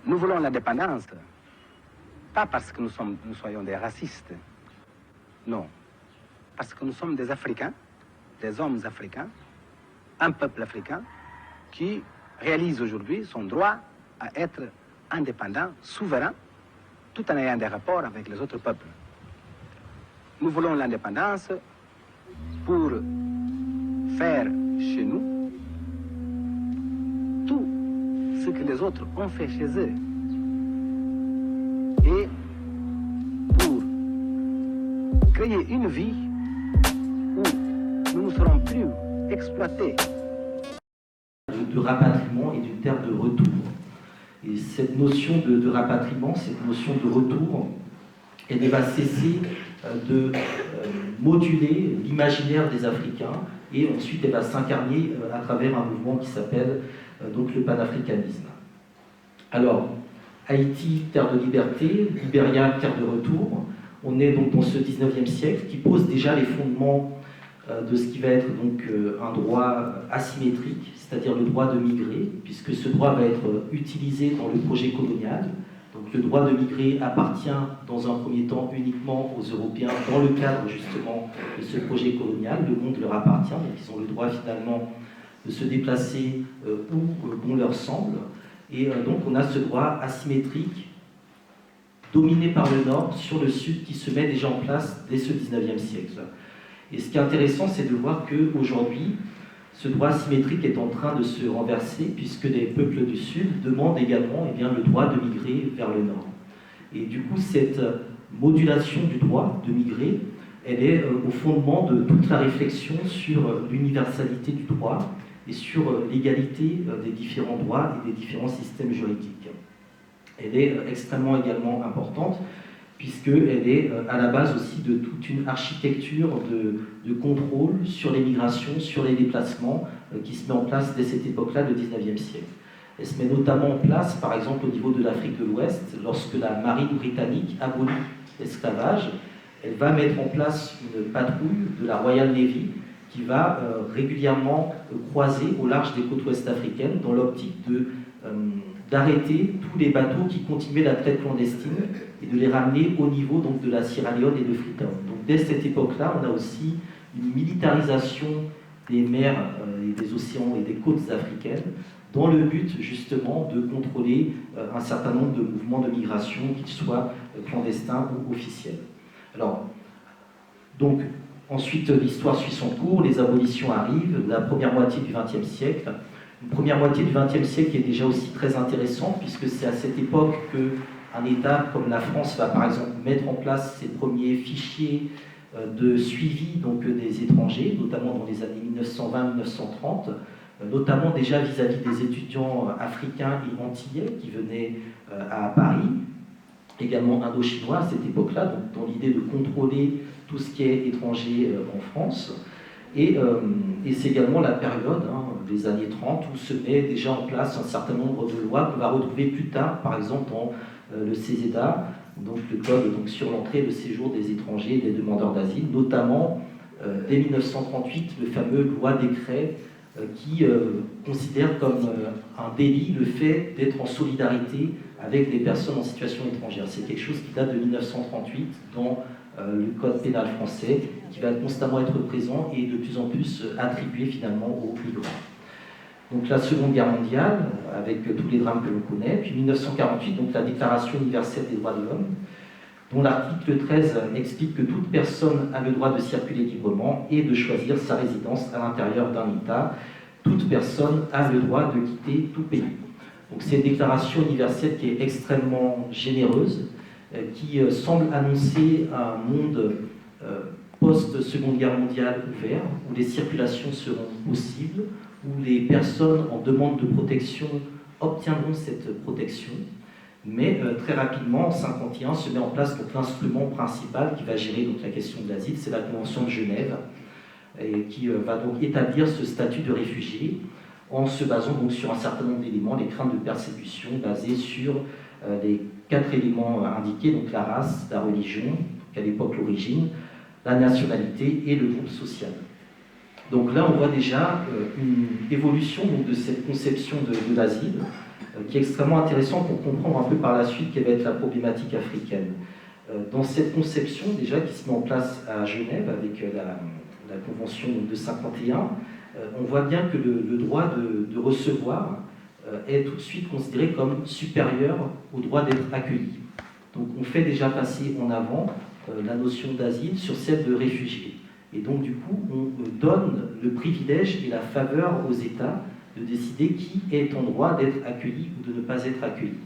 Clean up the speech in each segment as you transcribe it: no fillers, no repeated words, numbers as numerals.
Nous voulons l'indépendance, pas parce que nous soyons des racistes, non, parce que nous sommes des Africains, des hommes africains, un peuple africain qui réalise aujourd'hui son droit à être indépendant, souverain, tout en ayant des rapports avec les autres peuples. Nous voulons l'indépendance pour faire chez nous tout ce que les autres ont fait chez eux et pour créer une vie où nous ne serons plus exploités. De rapatriement et d'une terre de retour. Et cette notion de rapatriement, cette notion de retour, elle ne va cesser de moduler l'imaginaire des Africains et ensuite elle va s'incarner à travers un mouvement qui s'appelle donc le panafricanisme. Alors, Haïti, terre de liberté, Libéria, terre de retour, on est donc dans ce 19e siècle qui pose déjà les fondements de ce qui va être donc un droit asymétrique, c'est-à-dire le droit de migrer, puisque ce droit va être utilisé dans le projet colonial. Donc le droit de migrer appartient dans un premier temps uniquement aux Européens dans le cadre justement de ce projet colonial. Le monde leur appartient, donc ils ont le droit finalement de se déplacer où bon leur semble. Et donc on a ce droit asymétrique dominé par le Nord sur le Sud qui se met déjà en place dès ce 19e siècle. Et ce qui est intéressant, c'est de voir qu'aujourd'hui, ce droit symétrique est en train de se renverser, puisque les peuples du Sud demandent également le droit de migrer vers le Nord. Et du coup, cette modulation du droit de migrer, elle est au fondement de toute la réflexion sur l'universalité du droit et sur l'égalité des différents droits et des différents systèmes juridiques. Elle est extrêmement également importante, puisqu'elle est à la base aussi de toute une architecture de contrôle sur les migrations, sur les déplacements, qui se met en place dès cette époque-là, le 19e siècle. Elle se met notamment en place, par exemple, au niveau de l'Afrique de l'Ouest, lorsque la marine britannique abolit l'esclavage, elle va mettre en place une patrouille de la Royal Navy qui va régulièrement croiser au large des côtes ouest africaines dans l'optique d'arrêter tous les bateaux qui continuaient la traite clandestine et de les ramener au niveau donc, de la Sierra Leone et de Freetown. Donc dès cette époque-là, on a aussi une militarisation des mers et des océans et des côtes africaines dans le but justement de contrôler un certain nombre de mouvements de migration, qu'ils soient clandestins ou officiels. Alors, donc, ensuite l'histoire suit son cours, les abolitions arrivent, la première moitié du XXe siècle. Une première moitié du XXe siècle qui est déjà aussi très intéressante, puisque c'est à cette époque qu'un État comme la France va par exemple mettre en place ses premiers fichiers de suivi donc, des étrangers, notamment dans les années 1920-1930, notamment déjà vis-à-vis des étudiants africains et antillais qui venaient à Paris, également indo-chinois à cette époque-là, donc dans l'idée de contrôler tout ce qui est étranger en France. Et c'est également la période, des années 30, où se met déjà en place un certain nombre de lois qu'on va retrouver plus tard, par exemple dans le CESEDA, donc le code donc, sur l'entrée et le séjour des étrangers et des demandeurs d'asile, notamment dès 1938, le fameux loi-décret qui considère comme un délit le fait d'être en solidarité avec des personnes en situation étrangère. C'est quelque chose qui date de 1938 dans le code pénal français, qui va constamment être présent et de plus en plus attribué finalement aux migrants. Donc la Seconde Guerre mondiale, avec tous les drames que l'on connaît, puis 1948, donc la Déclaration universelle des droits de l'homme, dont l'article 13 explique que toute personne a le droit de circuler librement et de choisir sa résidence à l'intérieur d'un État. Toute personne a le droit de quitter tout pays. Donc c'est une déclaration universelle qui est extrêmement généreuse, qui semble annoncer un monde post-Seconde Guerre mondiale ouvert, où les circulations seront possibles, où les personnes en demande de protection obtiendront cette protection. Mais très rapidement, en 1951, se met en place l'instrument principal qui va gérer donc, la question de l'asile, c'est la Convention de Genève, et qui va donc établir ce statut de réfugié en se basant donc, sur un certain nombre d'éléments, les craintes de persécution basées sur les 4 éléments indiqués, donc la race, la religion, à l'époque l'origine, la nationalité et le groupe social. Donc là, on voit déjà une évolution donc, de cette conception de l'asile, qui est extrêmement intéressant pour comprendre un peu par la suite quelle va être la problématique africaine. Dans cette conception déjà qui se met en place à Genève avec la Convention de 51, on voit bien que le droit de recevoir est tout de suite considéré comme supérieur au droit d'être accueilli. Donc on fait déjà passer en avant la notion d'asile sur celle de réfugié. Et donc du coup, on donne le privilège et la faveur aux États de décider qui est en droit d'être accueilli ou de ne pas être accueilli.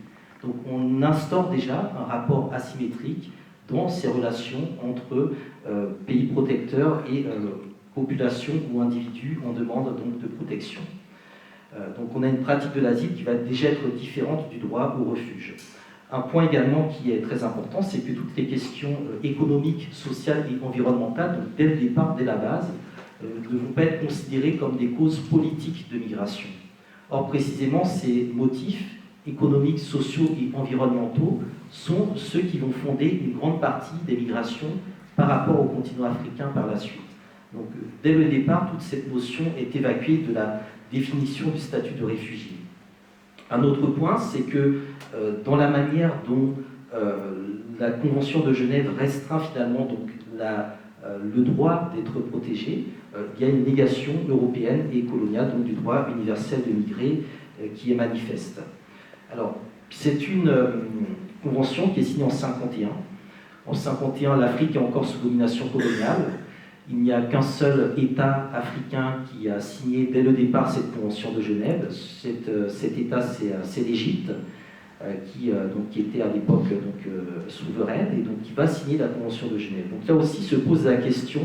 Donc on instaure déjà un rapport asymétrique dans ces relations entre pays protecteurs et population ou individus en demande donc de protection. Donc on a une pratique de l'asile qui va déjà être différente du droit au refuge. Un point également qui est très important, c'est que toutes les questions économiques, sociales et environnementales, donc dès le départ, dès la base, ne vont pas être considérées comme des causes politiques de migration. Or, précisément, ces motifs économiques, sociaux et environnementaux sont ceux qui vont fonder une grande partie des migrations par rapport au continent africain par la suite. Donc, dès le départ, toute cette notion est évacuée de la définition du statut de réfugié. Un autre point, c'est que dans la manière dont la Convention de Genève restreint finalement donc, le droit d'être protégé, il y a une négation européenne et coloniale donc, du droit universel de migrer qui est manifeste. Alors, c'est une convention qui est signée en 1951. En 1951, l'Afrique est encore sous domination coloniale. Il n'y a qu'un seul État africain qui a signé dès le départ cette convention de Genève. Cet État, c'est l'Égypte, qui était à l'époque souveraine, et donc qui va signer la convention de Genève. Donc là aussi se pose la question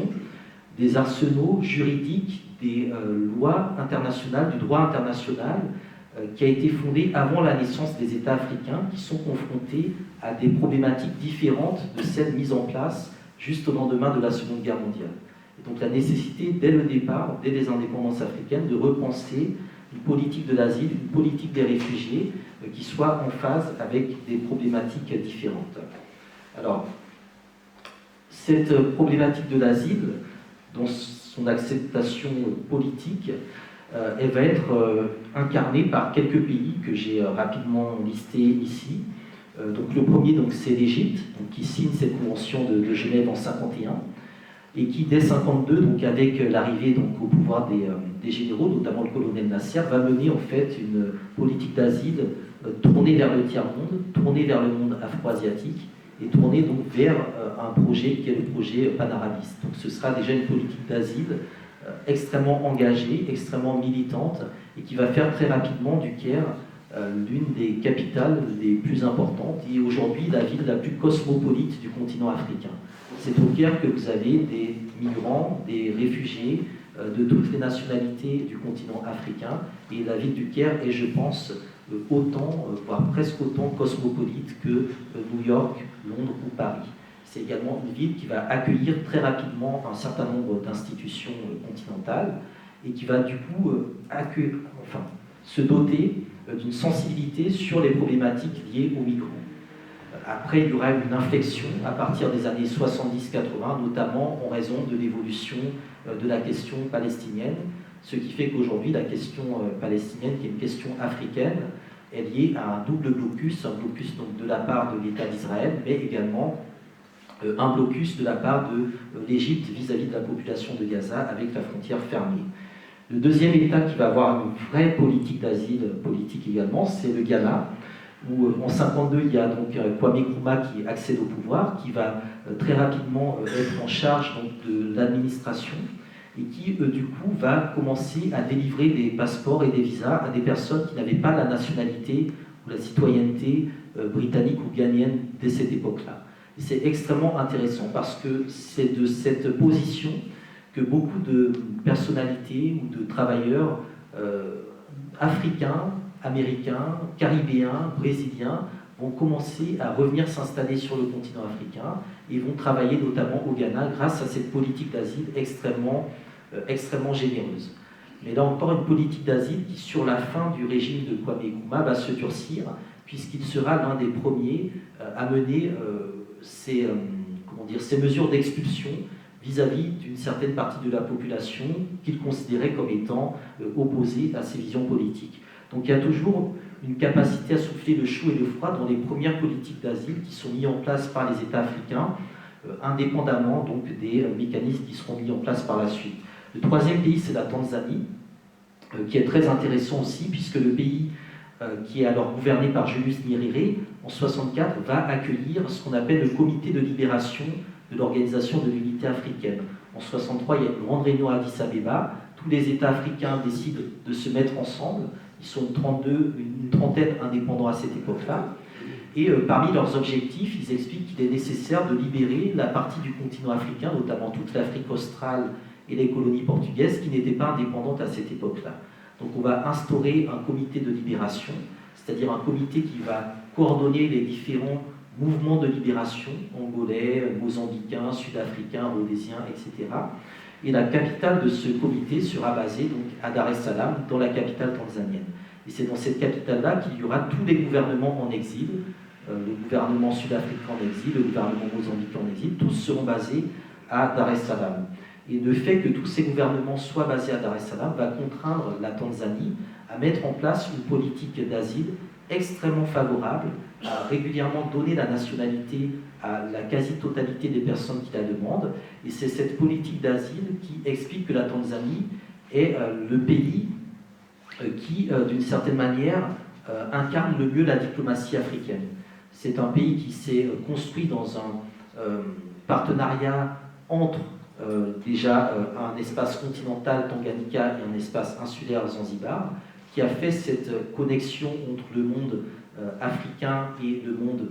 des arsenaux juridiques, des lois internationales, du droit international, qui a été fondé avant la naissance des États africains, qui sont confrontés à des problématiques différentes de celles mises en place juste au lendemain de la Seconde Guerre mondiale. Et donc la nécessité, dès le départ, dès les indépendances africaines, de repenser une politique de l'asile, une politique des réfugiés, qui soit en phase avec des problématiques différentes. Alors, cette problématique de l'asile, dans son acceptation politique, elle va être incarnée par quelques pays que j'ai rapidement listés ici. Donc le premier, c'est l'Égypte, qui signe cette convention de Genève en 1951, et qui, dès 1952, donc avec l'arrivée au pouvoir des généraux, notamment le colonel Nasser, va mener en fait une politique d'asile tournée vers le tiers-monde, tournée vers le monde afro-asiatique, et tournée donc vers un projet qui est le projet panarabiste. Donc ce sera déjà une politique d'asile extrêmement engagée, extrêmement militante, et qui va faire très rapidement du Caire l'une des capitales les plus importantes, et aujourd'hui la ville la plus cosmopolite du continent africain. C'est au Caire que vous avez des migrants, des réfugiés de toutes les nationalités du continent africain, et la ville du Caire est, je pense, autant, voire presque autant cosmopolite que New York, Londres ou Paris. C'est également une ville qui va accueillir très rapidement un certain nombre d'institutions continentales et qui va du coup se doter d'une sensibilité sur les problématiques liées aux migrants. Après, il y aura une inflexion à partir des années 70-80, notamment en raison de l'évolution de la question palestinienne, ce qui fait qu'aujourd'hui, la question palestinienne, qui est une question africaine, est liée à un double blocus, un blocus donc, de la part de l'État d'Israël, mais également un blocus de la part de l'Égypte vis-à-vis de la population de Gaza, avec la frontière fermée. Le deuxième État qui va avoir une vraie politique d'asile, politique également, c'est le Ghana, où en 1952, il y a donc Kwame Nkrumah qui accède au pouvoir, qui va très rapidement être en charge donc, de l'administration, et qui, du coup, va commencer à délivrer des passeports et des visas à des personnes qui n'avaient pas la nationalité ou la citoyenneté britannique ou ghanéenne dès cette époque-là. C'est extrêmement intéressant parce que c'est de cette position que beaucoup de personnalités ou de travailleurs africains, américains, caribéens, brésiliens vont commencer à revenir s'installer sur le continent africain et vont travailler notamment au Ghana grâce à cette politique d'asile extrêmement généreuse. Mais là encore, une politique d'asile qui, sur la fin du régime de Kwame Nkrumah, va se durcir, puisqu'il sera l'un des premiers à mener ces mesures d'expulsion vis-à-vis d'une certaine partie de la population qu'il considérait comme étant opposée à ses visions politiques. Donc il y a toujours une capacité à souffler le chaud et le froid dans les premières politiques d'asile qui sont mises en place par les États africains, indépendamment donc des mécanismes qui seront mis en place par la suite. Le troisième pays, c'est la Tanzanie, qui est très intéressant aussi, puisque le pays qui est alors gouverné par Julius Nyerere, en 1964, va accueillir ce qu'on appelle le comité de libération de l'Organisation de l'Unité africaine. En 1963, il y a une grande réunion à Addis Abeba, tous les États africains décident de se mettre ensemble, ils sont une trentaine indépendants à cette époque-là, et parmi leurs objectifs, ils expliquent qu'il est nécessaire de libérer la partie du continent africain, notamment toute l'Afrique australe et les colonies portugaises, qui n'étaient pas indépendantes à cette époque-là. Donc on va instaurer un comité de libération, c'est-à-dire un comité qui va coordonner les différents mouvements de libération, angolais, mozambicains, sud-africains, rhodésiens, etc. Et la capitale de ce comité sera basée donc, à Dar es Salaam, dans la capitale tanzanienne. Et c'est dans cette capitale-là qu'il y aura tous les gouvernements en exil, le gouvernement sud-africain en exil, le gouvernement mozambicain en exil, tous seront basés à Dar es Salaam. Et le fait que tous ces gouvernements soient basés à Dar es Salaam va contraindre la Tanzanie à mettre en place une politique d'asile extrêmement favorable, à régulièrement donner la nationalité à la quasi-totalité des personnes qui la demandent. Et c'est cette politique d'asile qui explique que la Tanzanie est le pays qui, d'une certaine manière, incarne le mieux la diplomatie africaine. C'est un pays qui s'est construit dans un partenariat entre déjà un espace continental Tanganyika et un espace insulaire Zanzibar, qui a fait cette connexion entre le monde africain et le monde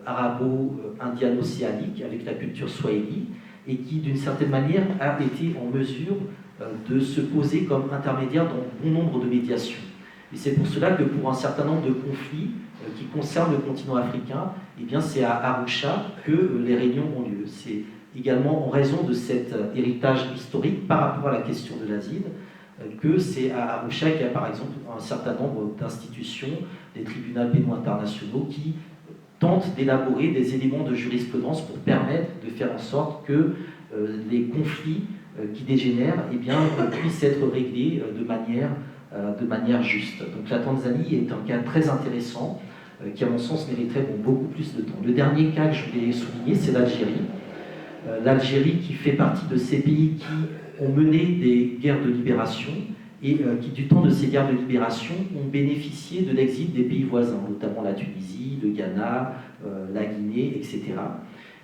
arabo-indiano-océanique avec la culture swahili, et qui d'une certaine manière a été en mesure de se poser comme intermédiaire dans bon nombre de médiations. Et c'est pour cela que pour un certain nombre de conflits qui concernent le continent africain, eh bien c'est à Arusha que les réunions ont lieu. C'est également en raison de cet héritage historique par rapport à la question de l'asile que c'est à Arusha qu'il y a par exemple un certain nombre d'institutions, des tribunaux pénaux internationaux qui tentent d'élaborer des éléments de jurisprudence pour permettre de faire en sorte que les conflits qui dégénèrent eh bien, puissent être réglés de manière juste. Donc la Tanzanie est un cas très intéressant qui à mon sens mériterait beaucoup plus de temps. Le dernier cas que je voulais souligner, c'est l'Algérie. L'Algérie qui fait partie de ces pays qui ont mené des guerres de libération et qui, du temps de ces guerres de libération, ont bénéficié de l'exil des pays voisins, notamment la Tunisie, le Ghana, la Guinée, etc.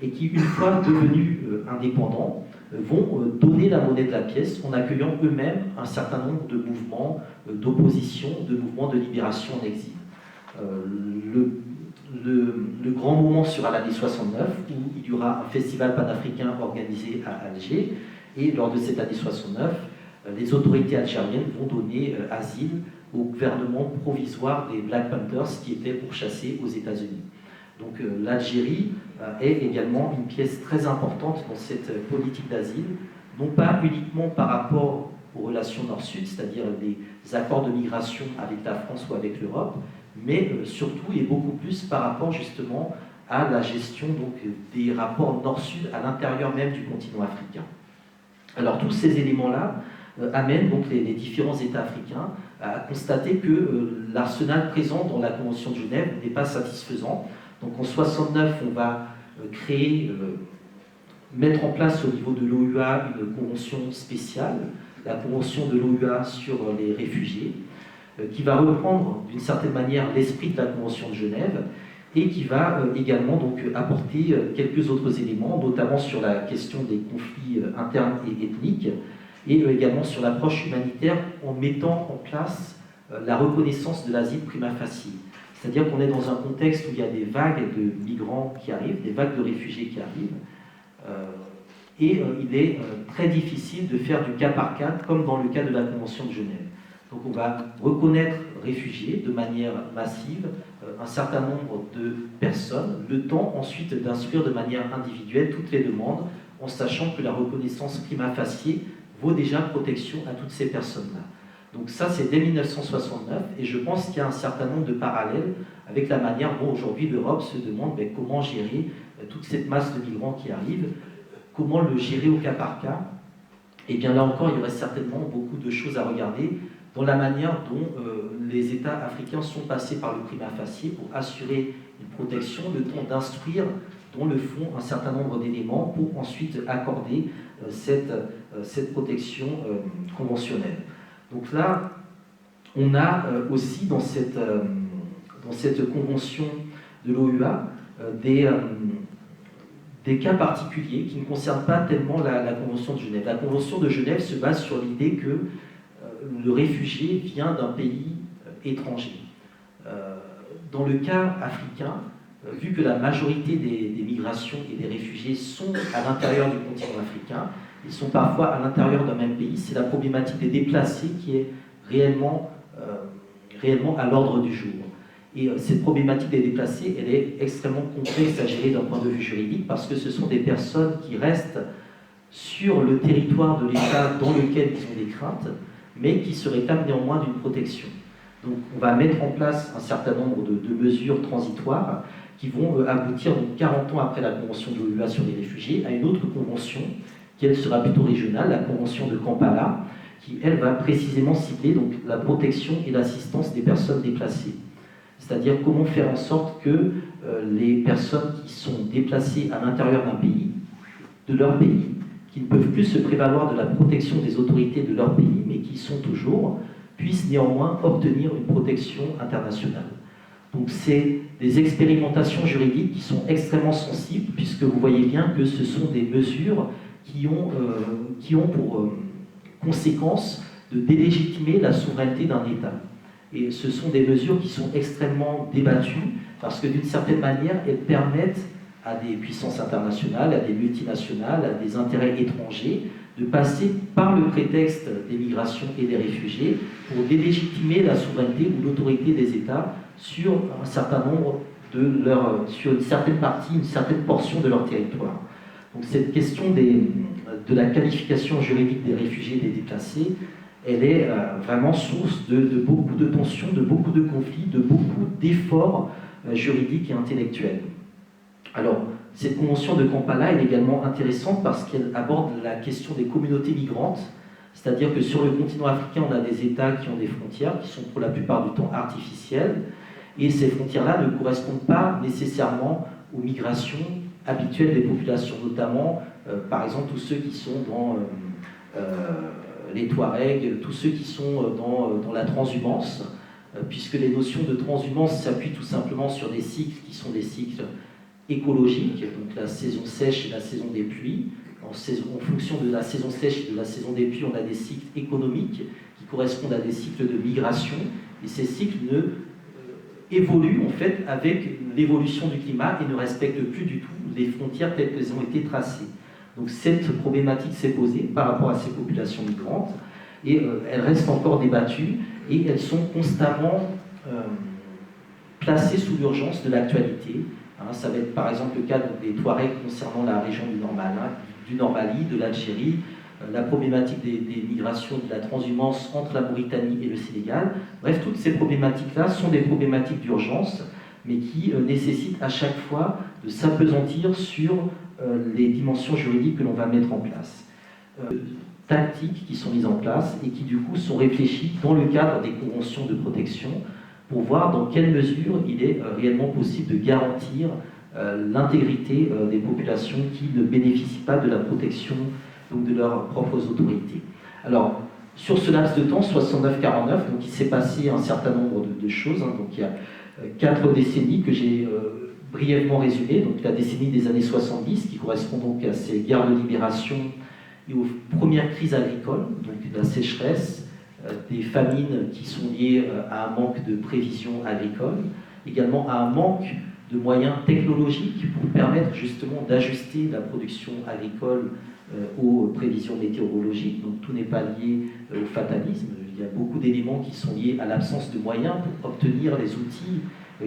Et qui, une fois devenus indépendants, vont donner la monnaie de la pièce en accueillant eux-mêmes un certain nombre de mouvements d'opposition, de mouvements de libération en exil. Le grand moment sera l'année 69, où il y aura un festival panafricain organisé à Alger, et lors de cette année 69, les autorités algériennes vont donner asile au gouvernement provisoire des Black Panthers qui étaient pourchassés aux États-Unis. Donc l'Algérie est également une pièce très importante dans cette politique d'asile, non pas uniquement par rapport aux relations nord-sud, c'est-à-dire les accords de migration avec la France ou avec l'Europe, mais surtout et beaucoup plus par rapport justement à la gestion donc, des rapports nord-sud à l'intérieur même du continent africain. Alors tous ces éléments-là amènent donc les différents États africains à constater que l'arsenal présent dans la Convention de Genève n'est pas satisfaisant. Donc en 1969, on va mettre en place au niveau de l'OUA une convention spéciale, la Convention de l'OUA sur les réfugiés, qui va reprendre d'une certaine manière l'esprit de la Convention de Genève et qui va également donc, apporter quelques autres éléments, notamment sur la question des conflits internes et ethniques, et également sur l'approche humanitaire en mettant en place la reconnaissance de l'asile prima facie. C'est-à-dire qu'on est dans un contexte où il y a des vagues de migrants qui arrivent, des vagues de réfugiés qui arrivent, et il est très difficile de faire du cas par cas, comme dans le cas de la Convention de Genève. Donc on va reconnaître réfugiés de manière massive un certain nombre de personnes, le temps ensuite d'instruire de manière individuelle toutes les demandes, en sachant que la reconnaissance prima facie vaut déjà protection à toutes ces personnes-là. Donc ça, c'est dès 1969, et je pense qu'il y a un certain nombre de parallèles avec la manière dont aujourd'hui l'Europe se demande comment gérer toute cette masse de migrants qui arrivent, comment le gérer au cas par cas. Et bien là encore, il y aurait certainement beaucoup de choses à regarder dans la manière dont les États africains sont passés par le prima facie pour assurer une protection, le temps d'instruire dans le fond un certain nombre d'éléments pour ensuite accorder cette protection conventionnelle. Donc là, on a aussi dans cette convention de l'OUA des cas particuliers qui ne concernent pas tellement la Convention de Genève. La Convention de Genève se base sur l'idée que le réfugié vient d'un pays étranger. Dans le cas africain, vu que la majorité des migrations et des réfugiés sont à l'intérieur du continent africain, ils sont parfois à l'intérieur d'un même pays, c'est la problématique des déplacés qui est réellement à l'ordre du jour. Et cette problématique des déplacés, elle est extrêmement complexe à gérer d'un point de vue juridique parce que ce sont des personnes qui restent sur le territoire de l'État dans lequel ils ont des craintes, mais qui se réclament néanmoins d'une protection. Donc on va mettre en place un certain nombre de mesures transitoires qui vont aboutir, donc 40 ans après la Convention de l'OUA sur les réfugiés, à une autre convention, qui elle sera plutôt régionale, la Convention de Kampala, qui elle va précisément cibler donc, la protection et l'assistance des personnes déplacées. C'est-à-dire comment faire en sorte que les personnes qui sont déplacées à l'intérieur d'un pays, de leur pays, qui ne peuvent plus se prévaloir de la protection des autorités de leur pays, mais qui y sont toujours, puissent néanmoins obtenir une protection internationale. Donc c'est des expérimentations juridiques qui sont extrêmement sensibles, puisque vous voyez bien que ce sont des mesures qui ont pour conséquence de délégitimer la souveraineté d'un État. Et ce sont des mesures qui sont extrêmement débattues, parce que d'une certaine manière, elles permettent à des puissances internationales, à des multinationales, à des intérêts étrangers, de passer par le prétexte des migrations et des réfugiés pour délégitimer la souveraineté ou l'autorité des États sur un certain nombre sur une certaine partie, une certaine portion de leur territoire. Donc cette question de la qualification juridique des réfugiés et des déplacés, elle est vraiment source de beaucoup de tensions, de beaucoup de conflits, de beaucoup d'efforts juridiques et intellectuels. Alors, cette convention de Kampala est également intéressante parce qu'elle aborde la question des communautés migrantes, c'est-à-dire que sur le continent africain, on a des États qui ont des frontières qui sont pour la plupart du temps artificielles, et ces frontières-là ne correspondent pas nécessairement aux migrations habituelles des populations, notamment, par exemple, tous ceux qui sont dans les Touaregs, tous ceux qui sont dans la transhumance, puisque les notions de transhumance s'appuient tout simplement sur des cycles qui sont des cycles écologiques, donc la saison sèche et la saison des pluies. En fonction de la saison sèche et de la saison des pluies, on a des cycles économiques qui correspondent à des cycles de migration, et ces cycles évoluent en fait avec l'évolution du climat et ne respectent plus du tout les frontières telles qu'elles ont été tracées. Donc cette problématique s'est posée par rapport à ces populations migrantes, et elles restent encore débattues, et elles sont constamment placées sous l'urgence de l'actualité. Ça va être par exemple le cas des Touaregs concernant la région du Nord-Mali, de l'Algérie, la problématique des migrations, de la transhumance entre la Mauritanie et le Sénégal. Bref, toutes ces problématiques-là sont des problématiques d'urgence, mais qui nécessitent à chaque fois de s'appesantir sur les dimensions juridiques que l'on va mettre en place. Tactiques qui sont mises en place et qui du coup sont réfléchies dans le cadre des conventions de protection pour voir dans quelle mesure il est réellement possible de garantir l'intégrité des populations qui ne bénéficient pas de la protection donc de leurs propres autorités. Alors, sur ce laps de temps, 69-49, donc il s'est passé un certain nombre de choses. Donc il y a 4 décennies que j'ai brièvement résumées. Donc la décennie des années 70, qui correspond donc à ces guerres de libération et aux premières crises agricoles, donc de la sécheresse, des famines qui sont liées à un manque de prévision agricole, également à un manque de moyens technologiques pour permettre justement d'ajuster la production agricole aux prévisions météorologiques. Donc tout n'est pas lié au fatalisme, il y a beaucoup d'éléments qui sont liés à l'absence de moyens pour obtenir les outils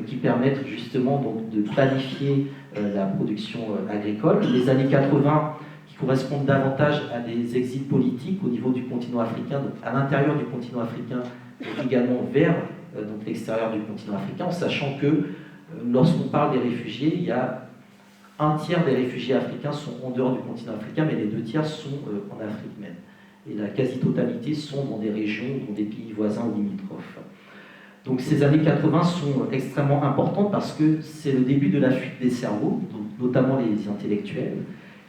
qui permettent justement donc, de planifier la production agricole. Les années 80 qui correspondent davantage à des exils politiques au niveau du continent africain, donc à l'intérieur du continent africain, et également vers donc l'extérieur du continent africain, en sachant que lorsqu'on parle des réfugiés, il y a un tiers des réfugiés africains sont en dehors du continent africain, mais les 2 tiers sont en Afrique même. et la quasi-totalité sont dans des régions, dans des pays voisins ou limitrophes. Donc ces années 80 sont extrêmement importantes parce que c'est le début de la fuite des cerveaux, donc notamment les intellectuels,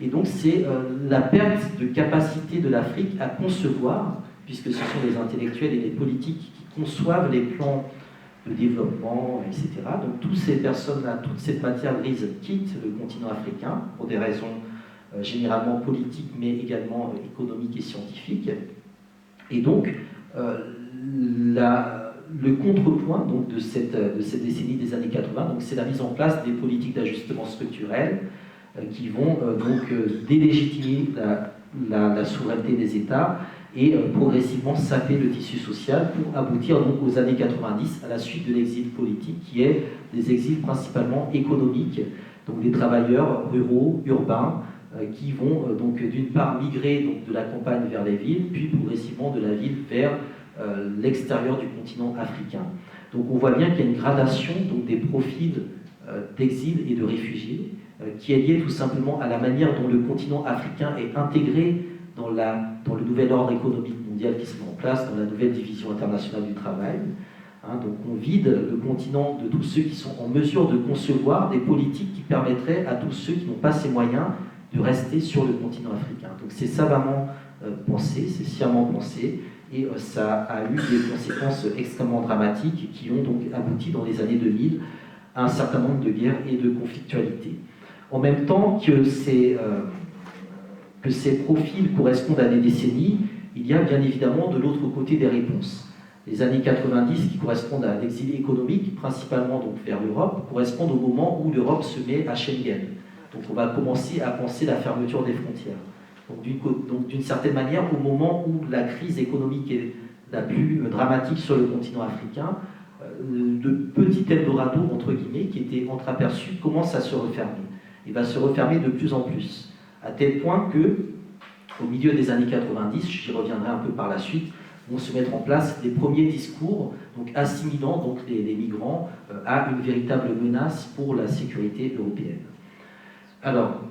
et donc c'est la perte de capacité de l'Afrique à concevoir, puisque ce sont les intellectuels et les politiques qui conçoivent les plans de développement, etc. Donc toutes ces personnes-là, toute cette matière grise quitte le continent africain pour des raisons généralement politiques, mais également économiques et scientifiques. Et donc, le contrepoint donc, de cette décennie des années 80, c'est la mise en place des politiques d'ajustement structurel qui vont délégitimer la souveraineté des États et progressivement saper le tissu social pour aboutir donc aux années 90 à la suite de l'exil politique qui est des exils principalement économiques, donc des travailleurs ruraux, urbains, qui vont donc d'une part migrer donc, de la campagne vers les villes, puis progressivement de la ville vers l'extérieur du continent africain. Donc on voit bien qu'il y a une gradation donc, des profils d'exil et de réfugiés qui est liée tout simplement à la manière dont le continent africain est intégré dans le nouvel ordre économique mondial qui se met en place, dans la nouvelle division internationale du travail. Donc on vide le continent de tous ceux qui sont en mesure de concevoir des politiques qui permettraient à tous ceux qui n'ont pas ces moyens de rester sur le continent africain. Donc c'est savamment pensé, c'est sciemment pensé, et ça a eu des conséquences extrêmement dramatiques qui ont donc abouti dans les années 2000 à un certain nombre de guerres et de conflictualités. En même temps que ces profils correspondent à des décennies, il y a bien évidemment de l'autre côté des réponses. Les années 90 qui correspondent à l'exil économique, principalement donc vers l'Europe, correspondent au moment où l'Europe se met à Schengen. Donc on va commencer à penser la fermeture des frontières. Donc d'une certaine manière, au moment où la crise économique est la plus dramatique sur le continent africain, le petit Eldorado, entre guillemets, qui était entreaperçu, commence à se refermer. Il va se refermer de plus en plus, à tel point que, au milieu des années 90, j'y reviendrai un peu par la suite, vont se mettre en place les premiers discours, donc assimilant donc les migrants à une véritable menace pour la sécurité européenne. Alors,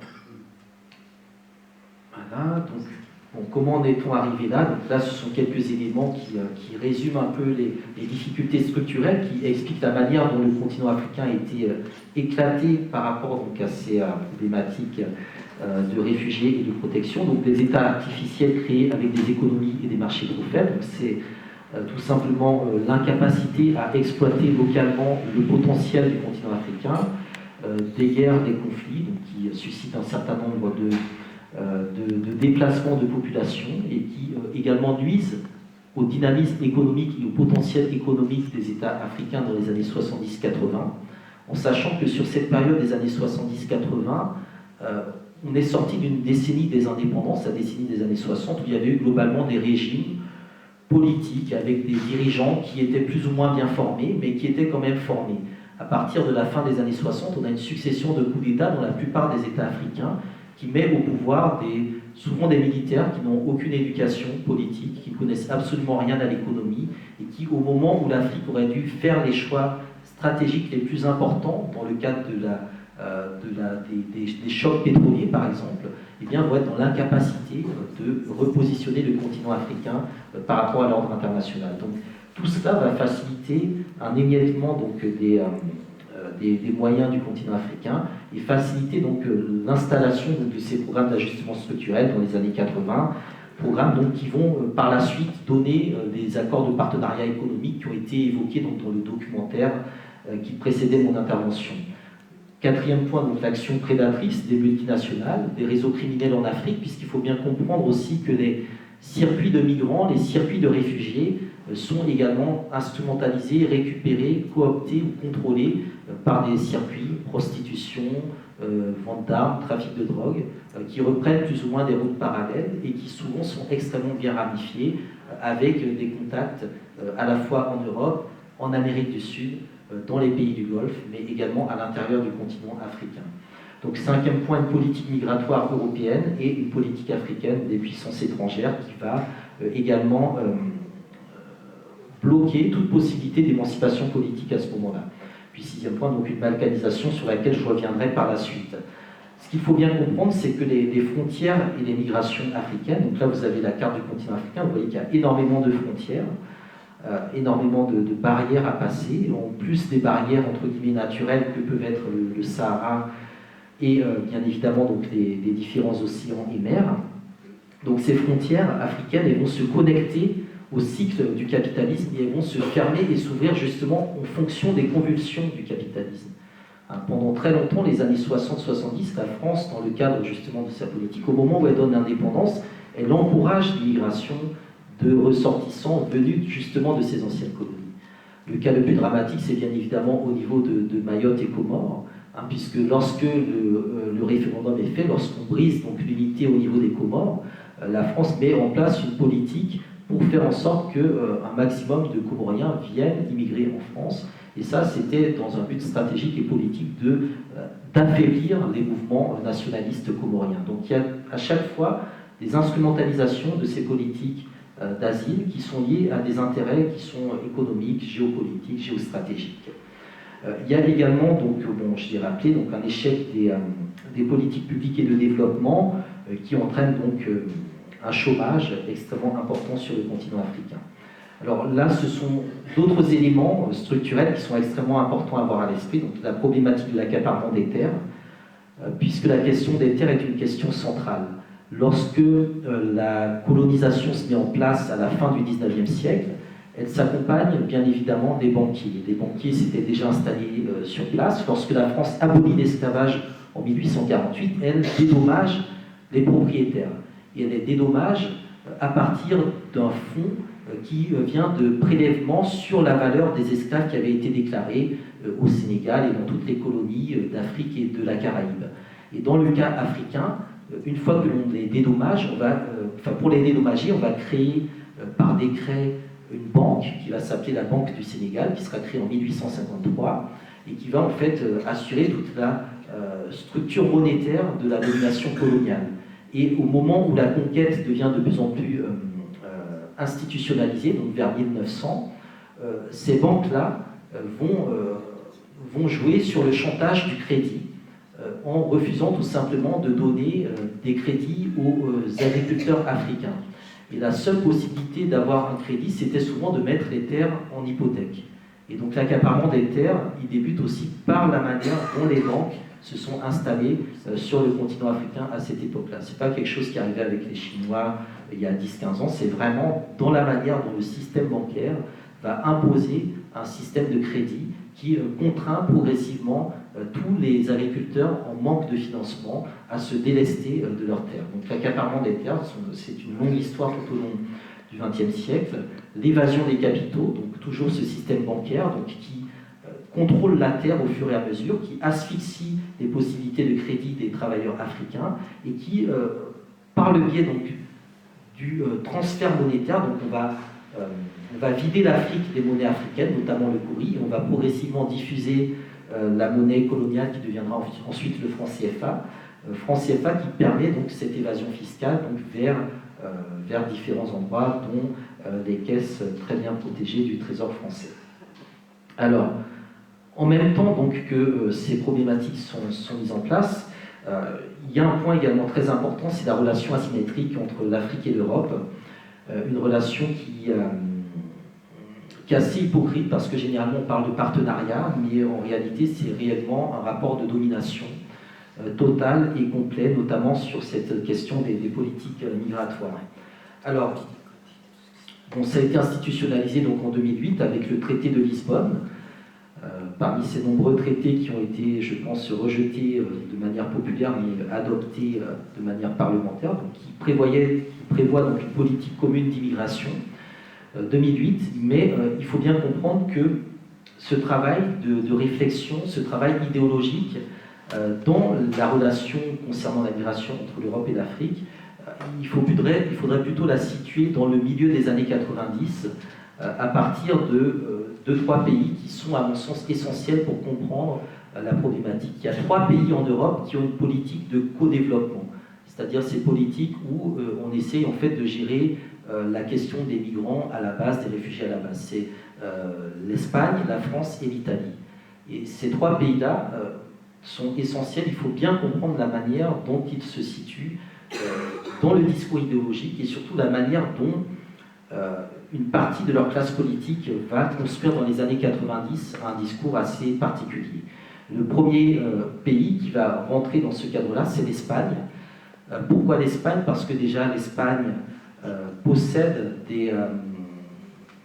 voilà, donc, bon, comment en est-on arrivé là? Donc là, ce sont quelques éléments qui résument un peu les difficultés structurelles, qui expliquent la manière dont le continent africain a été éclaté par rapport donc, à ces problématiques de réfugiés et de protection. Donc des États artificiels créés avec des économies et des marchés trop faibles. Donc c'est tout simplement l'incapacité à exploiter localement le potentiel du continent africain, des guerres, des conflits, donc, qui suscitent un certain nombre de déplacements de population et qui également nuisent au dynamisme économique et au potentiel économique des États africains dans les années 70-80, en sachant que sur cette période des années 70-80, on est sorti d'une décennie des indépendances, la décennie des années 60, où il y avait eu globalement des régimes politiques avec des dirigeants qui étaient plus ou moins bien formés, mais qui étaient quand même formés. À partir de la fin des années 60, on a une succession de coups d'État dans la plupart des États africains qui met au pouvoir souvent des militaires qui n'ont aucune éducation politique, qui ne connaissent absolument rien à l'économie et qui, au moment où l'Afrique aurait dû faire les choix stratégiques les plus importants dans le cadre des chocs pétroliers, par exemple, eh bien, vont être dans l'incapacité de repositionner le continent africain par rapport à l'ordre international. Donc, tout cela va faciliter un émiettement donc, des moyens du continent africain et faciliter donc l'installation de ces programmes d'ajustement structurel dans les années 80, programmes donc, qui vont par la suite donner des accords de partenariat économique qui ont été évoqués donc, dans le documentaire qui précédait mon intervention. Quatrième point, donc l'action prédatrice des multinationales, des réseaux criminels en Afrique, puisqu'il faut bien comprendre aussi que les circuits de migrants, les circuits de réfugiés sont également instrumentalisés, récupérés, cooptés ou contrôlés par des circuits, prostitution, vente d'armes, trafic de drogue, qui reprennent plus ou moins des routes parallèles et qui souvent sont extrêmement bien ramifiés avec des contacts à la fois en Europe, en Amérique du Sud, dans les pays du Golfe, mais également à l'intérieur du continent africain. Donc cinquième point, une politique migratoire européenne et une politique africaine des puissances étrangères qui va également bloquer toute possibilité d'émancipation politique à ce moment-là. Puis sixième point, donc une balkanisation sur laquelle je reviendrai par la suite. Ce qu'il faut bien comprendre, c'est que les frontières et les migrations africaines, donc là vous avez la carte du continent africain, vous voyez qu'il y a énormément de frontières, énormément de barrières à passer, en plus des barrières entre guillemets naturelles que peuvent être le Sahara et bien évidemment donc les différents océans et mers. Donc ces frontières africaines, elles vont se connecter au cycle du capitalisme et elles vont se fermer et s'ouvrir justement en fonction des convulsions du capitalisme. Pendant très longtemps, les années 60-70, la France, dans le cadre justement de sa politique, au moment où elle donne l'indépendance, elle encourage l'immigration de ressortissants venus justement de ces anciennes colonies. Le cas le plus dramatique, c'est bien évidemment au niveau de Mayotte et Comores, puisque lorsque le référendum est fait, lorsqu'on brise donc l'unité au niveau des Comores, la France met en place une politique pour faire en sorte qu'un maximum de Comoriens viennent immigrer en France. Et ça, c'était dans un but stratégique et politique d'affaiblir les mouvements nationalistes comoriens. Donc il y a à chaque fois des instrumentalisations de ces politiques d'asile qui sont liées à des intérêts qui sont économiques, géopolitiques, géostratégiques. Il y a également, donc, bon, je l'ai rappelé, donc, un échec des politiques publiques et de développement qui entraîne donc un chômage extrêmement important sur le continent africain. Alors là, ce sont d'autres éléments structurels qui sont extrêmement importants à avoir à l'esprit, donc la problématique de l'accaparement des terres, puisque la question des terres est une question centrale. Lorsque la colonisation se met en place à la fin du XIXe siècle, elle s'accompagne bien évidemment des banquiers. Les banquiers s'étaient déjà installés sur place. Lorsque la France abolit l'esclavage en 1848, elle dédommage les propriétaires. Et elle les dédommage à partir d'un fonds qui vient de prélèvements sur la valeur des esclaves qui avaient été déclarés au Sénégal et dans toutes les colonies d'Afrique et de la Caraïbe. Et dans le cas africain, une fois que l'on les dédommage, pour les dédommager, on va créer par décret une banque qui va s'appeler la Banque du Sénégal, qui sera créée en 1853 et qui va en fait assurer toute la structure monétaire de la domination coloniale. Et au moment où la conquête devient de plus en plus institutionnalisée, donc vers 1900, ces banques-là vont jouer sur le chantage du crédit en refusant tout simplement de donner des crédits aux agriculteurs africains. Et la seule possibilité d'avoir un crédit, c'était souvent de mettre les terres en hypothèque. Et donc l'accaparement des terres, il débute aussi par la manière dont les banques se sont installées sur le continent africain à cette époque-là. Ce n'est pas quelque chose qui arrivait avec les Chinois il y a 10-15 ans, c'est vraiment dans la manière dont le système bancaire va imposer un système de crédit qui contraint progressivement tous les agriculteurs en manque de financement à se délester de leurs terres. Donc l'accaparement des terres, c'est une longue histoire tout au long du XXe siècle. L'évasion des capitaux, donc toujours ce système bancaire donc, qui contrôle la terre au fur et à mesure, qui asphyxie les possibilités de crédit des travailleurs africains et qui, par le biais donc, du transfert monétaire, donc on va vider l'Afrique des monnaies africaines, notamment le kouri, et on va progressivement diffuser la monnaie coloniale qui deviendra ensuite le franc CFA. Franc CFA qui permet donc cette évasion fiscale donc, vers différents endroits, dont les caisses très bien protégées du Trésor français. Alors, en même temps donc, que ces problématiques sont mises en place, il y a un point également très important, c'est la relation asymétrique entre l'Afrique et l'Europe, une relation qui est assez hypocrite parce que généralement on parle de partenariat, mais en réalité c'est réellement un rapport de domination total et complet, notamment sur cette question des politiques migratoires. Alors, bon, ça a été institutionnalisé donc en 2008 avec le traité de Lisbonne. Parmi ces nombreux traités qui ont été, je pense, rejetés de manière populaire, mais adoptés de manière parlementaire, donc qui prévoit donc une politique commune d'immigration 2008, mais il faut bien comprendre que ce travail de réflexion, ce travail idéologique dans la relation concernant la migration entre l'Europe et l'Afrique, il faudrait plutôt la situer dans le milieu des années 90, à partir de 2-3 pays qui sont, à mon sens, essentiels pour comprendre la problématique. Il y a 3 pays en Europe qui ont une politique de co-développement, c'est-à-dire ces politiques où on essaie en fait de gérer la question des migrants à la base, des réfugiés à la base. C'est l'Espagne, la France et l'Italie. Et ces 3 pays-là sont essentiels. Il faut bien comprendre la manière dont ils se situent dans le discours idéologique et surtout la manière dont une partie de leur classe politique va construire dans les années 90 un discours assez particulier. Le premier pays qui va rentrer dans ce cadre-là, c'est l'Espagne. Pourquoi l'Espagne? Parce que déjà l'Espagne possède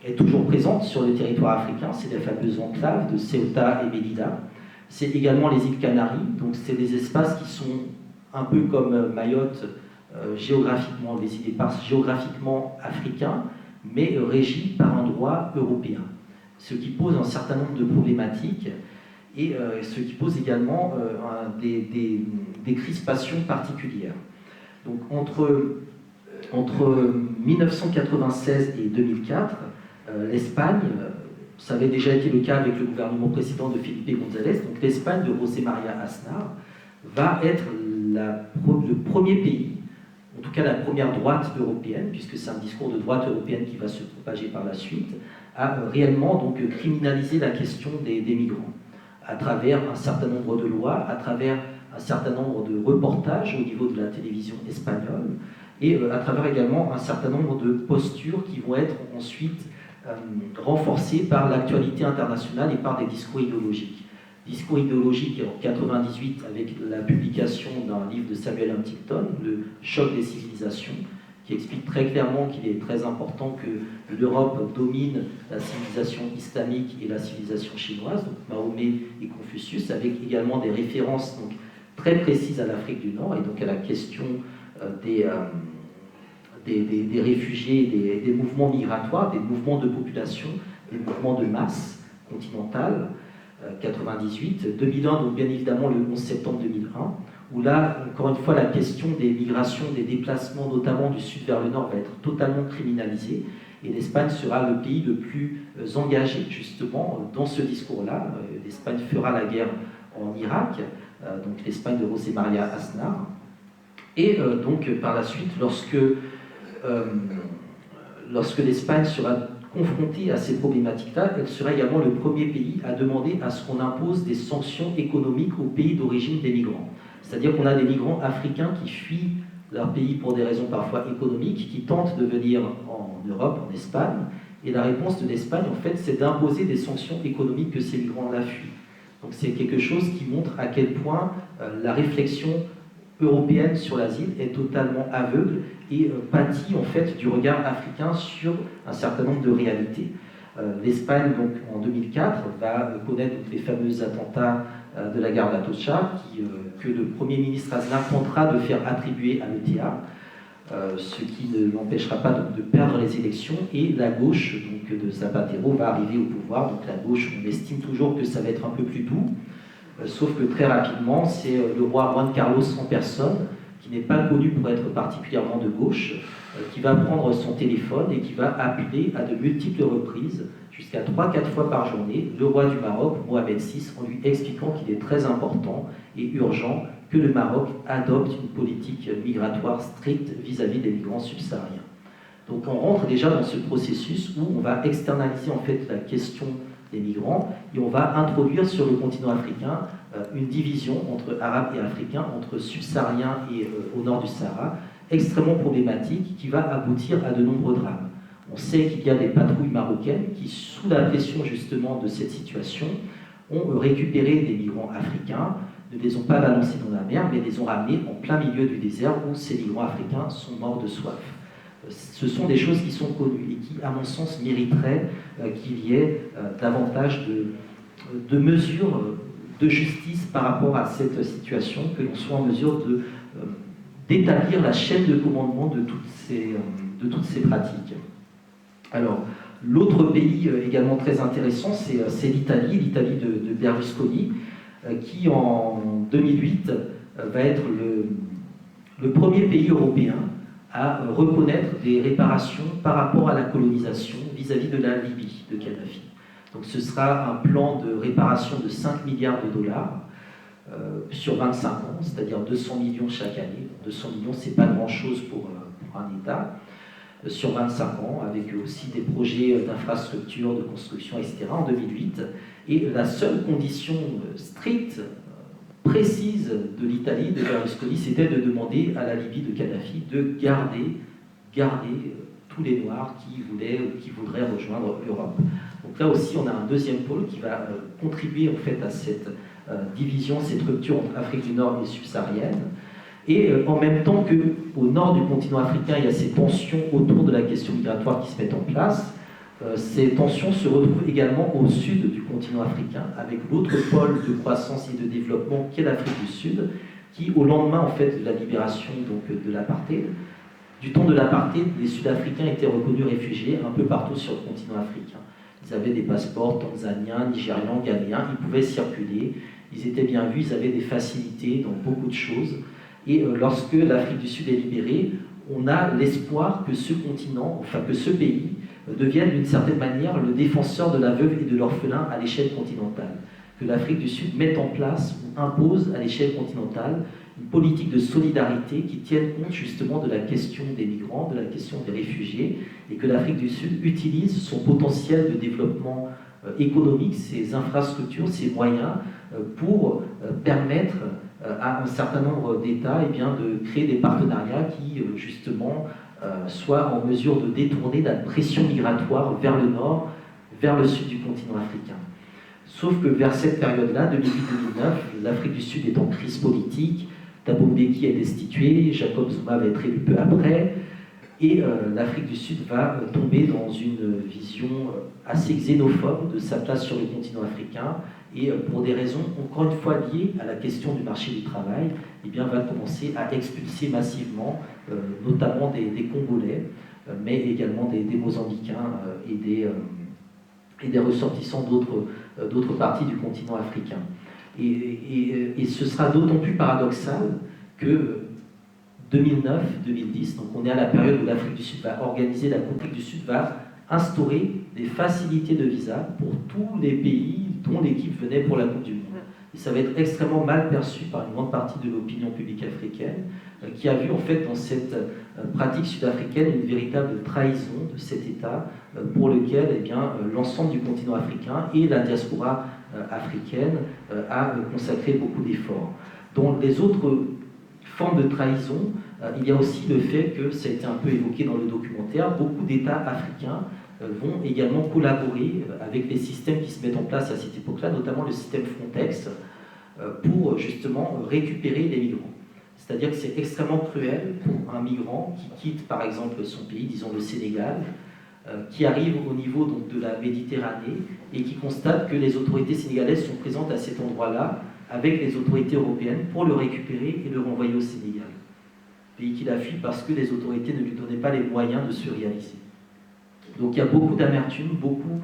est toujours présente sur le territoire africain, c'est les fameuses enclaves de Ceuta et Melilla. C'est également les îles Canaries, donc c'est des espaces qui sont un peu comme Mayotte, géographiquement, les îles éparses géographiquement africains, mais régis par un droit européen. Ce qui pose un certain nombre de problématiques et ce qui pose également des crispations particulières. Donc entre 1996 et 2004, l'Espagne, ça avait déjà été le cas avec le gouvernement précédent de Felipe González, donc l'Espagne de José María Aznar va être le premier pays, en tout cas la première droite européenne, puisque c'est un discours de droite européenne qui va se propager par la suite, à réellement donc criminaliser la question des migrants, à travers un certain nombre de lois, à travers un certain nombre de reportages au niveau de la télévision espagnole, et à travers également un certain nombre de postures qui vont être ensuite renforcées par l'actualité internationale et par des discours idéologiques. Discours idéologique en 1998 avec la publication d'un livre de Samuel Huntington, Le choc des civilisations, qui explique très clairement qu'il est très important que l'Europe domine la civilisation islamique et la civilisation chinoise, donc Mahomet et Confucius, avec également des références donc, très précises à l'Afrique du Nord et donc à la question des réfugiés, des mouvements migratoires, des mouvements de population, des mouvements de masse continentale, 98, 2001, donc bien évidemment le 11 septembre 2001, où là, encore une fois, la question des migrations, des déplacements, notamment du sud vers le nord, va être totalement criminalisée, et l'Espagne sera le pays le plus engagé, justement, dans ce discours-là. L'Espagne fera la guerre en Irak, donc l'Espagne de José María Aznar, et donc par la suite, lorsque l'Espagne sera confrontée à ces problématiques-là, elle sera également le premier pays à demander à ce qu'on impose des sanctions économiques aux pays d'origine des migrants. C'est-à-dire qu'on a des migrants africains qui fuient leur pays pour des raisons parfois économiques, qui tentent de venir en Europe, en Espagne, et la réponse de l'Espagne, en fait, c'est d'imposer des sanctions économiques que ces migrants-là fuient. Donc c'est quelque chose qui montre à quel point la réflexion européenne sur l'asile est totalement aveugle et pâtit en fait du regard africain sur un certain nombre de réalités. L'Espagne, donc en 2004, va connaître donc, les fameux attentats de la gare d'Atocha que le Premier ministre Aznar tentera de faire attribuer à l'ETA, ce qui ne l'empêchera pas donc, de perdre les élections, et la gauche donc, de Zapatero va arriver au pouvoir. Donc la gauche, on estime toujours que ça va être un peu plus doux, sauf que très rapidement, c'est le roi Juan Carlos en personne, qui n'est pas connu pour être particulièrement de gauche, qui va prendre son téléphone et qui va appeler à de multiples reprises, jusqu'à 3-4 fois par journée, le roi du Maroc, Mohamed VI, en lui expliquant qu'il est très important et urgent que le Maroc adopte une politique migratoire stricte vis-à-vis des migrants subsahariens. Donc on rentre déjà dans ce processus où on va externaliser en fait la question des migrants, et on va introduire sur le continent africain une division entre arabes et africains, entre subsahariens et au nord du Sahara, extrêmement problématique, qui va aboutir à de nombreux drames. On sait qu'il y a des patrouilles marocaines qui, sous la pression justement de cette situation, ont récupéré des migrants africains, ne les ont pas balancés dans la mer, mais les ont ramenés en plein milieu du désert où ces migrants africains sont morts de soif. Ce sont des choses qui sont connues et qui, à mon sens, mériteraient qu'il y ait davantage de mesures de justice par rapport à cette situation, que l'on soit en mesure d'établir la chaîne de commandement de toutes ces pratiques. Alors, l'autre pays également très intéressant, c'est l'Italie de Berlusconi, qui en 2008 va être le premier pays européen à reconnaître des réparations par rapport à la colonisation vis-à-vis de la Libye de Kadhafi. Donc ce sera un plan de réparation de 5 milliards de dollars sur 25 ans, c'est-à-dire 200 millions chaque année. 200 millions, c'est pas grand-chose pour un État, sur 25 ans, avec aussi des projets d'infrastructure, de construction, etc. en 2008. Et la seule condition stricte précise de l'Italie, de Berlusconi, c'était de demander à la Libye de Kadhafi de garder tous les Noirs qui voudraient rejoindre l'Europe. Donc là aussi, on a un deuxième pôle qui va contribuer en fait à cette division, cette rupture entre Afrique du Nord et subsaharienne. Et en même temps qu'au nord du continent africain, il y a ces tensions autour de la question migratoire qui se mettent en place, ces tensions se retrouvent également au sud du continent africain, avec l'autre pôle de croissance et de développement qu'est l'Afrique du Sud, qui, au lendemain en fait, de la libération donc, de l'apartheid, du temps de l'apartheid, les Sud-Africains étaient reconnus réfugiés un peu partout sur le continent africain. Ils avaient des passeports tanzaniens, nigérians, ghanéens, ils pouvaient circuler, ils étaient bien vus, ils avaient des facilités dans beaucoup de choses. Et lorsque l'Afrique du Sud est libérée, on a l'espoir que ce continent, enfin que ce pays, devienne d'une certaine manière le défenseur de la veuve et de l'orphelin à l'échelle continentale. Que l'Afrique du Sud mette en place ou impose à l'échelle continentale une politique de solidarité qui tienne compte justement de la question des migrants, de la question des réfugiés, et que l'Afrique du Sud utilise son potentiel de développement économique, ses infrastructures, ses moyens, pour permettre à un certain nombre d'États de créer des partenariats qui, justement, soient en mesure de détourner la pression migratoire vers le nord, vers le sud du continent africain. Sauf que vers cette période-là, 2008-2009, l'Afrique du Sud est en crise politique, Thabo Mbeki est destitué, Jacob Zuma va être élu peu après, et l'Afrique du Sud va tomber dans une vision assez xénophobe de sa place sur le continent africain, et pour des raisons encore une fois liées à la question du marché du travail, va commencer à expulser massivement, notamment des Congolais, mais également des Mozambicains et des ressortissants d'autres parties du continent africain. Et ce sera d'autant plus paradoxal que 2009-2010, donc on est à la période où l'Afrique du Sud va organiser, l'Afrique du Sud va instaurer des facilités de visa pour tous les pays dont l'équipe venait pour la Coupe du Monde. Et ça va être extrêmement mal perçu par une grande partie de l'opinion publique africaine, qui a vu en fait dans cette pratique sud-africaine une véritable trahison de cet État pour lequel l'ensemble du continent africain et la diaspora africaine a consacré beaucoup d'efforts. Dans les autres formes de trahison, il y a aussi le fait que, ça a été un peu évoqué dans le documentaire, beaucoup d'États africains vont également collaborer avec les systèmes qui se mettent en place à cette époque-là, notamment le système Frontex, pour justement récupérer les migrants. C'est-à-dire que c'est extrêmement cruel pour un migrant qui quitte par exemple son pays, disons le Sénégal, qui arrive au niveau donc, de la Méditerranée et qui constate que les autorités sénégalaises sont présentes à cet endroit-là avec les autorités européennes pour le récupérer et le renvoyer au Sénégal. Pays qu'il a fui parce que les autorités ne lui donnaient pas les moyens de se réaliser. Donc il y a beaucoup d'amertume, beaucoup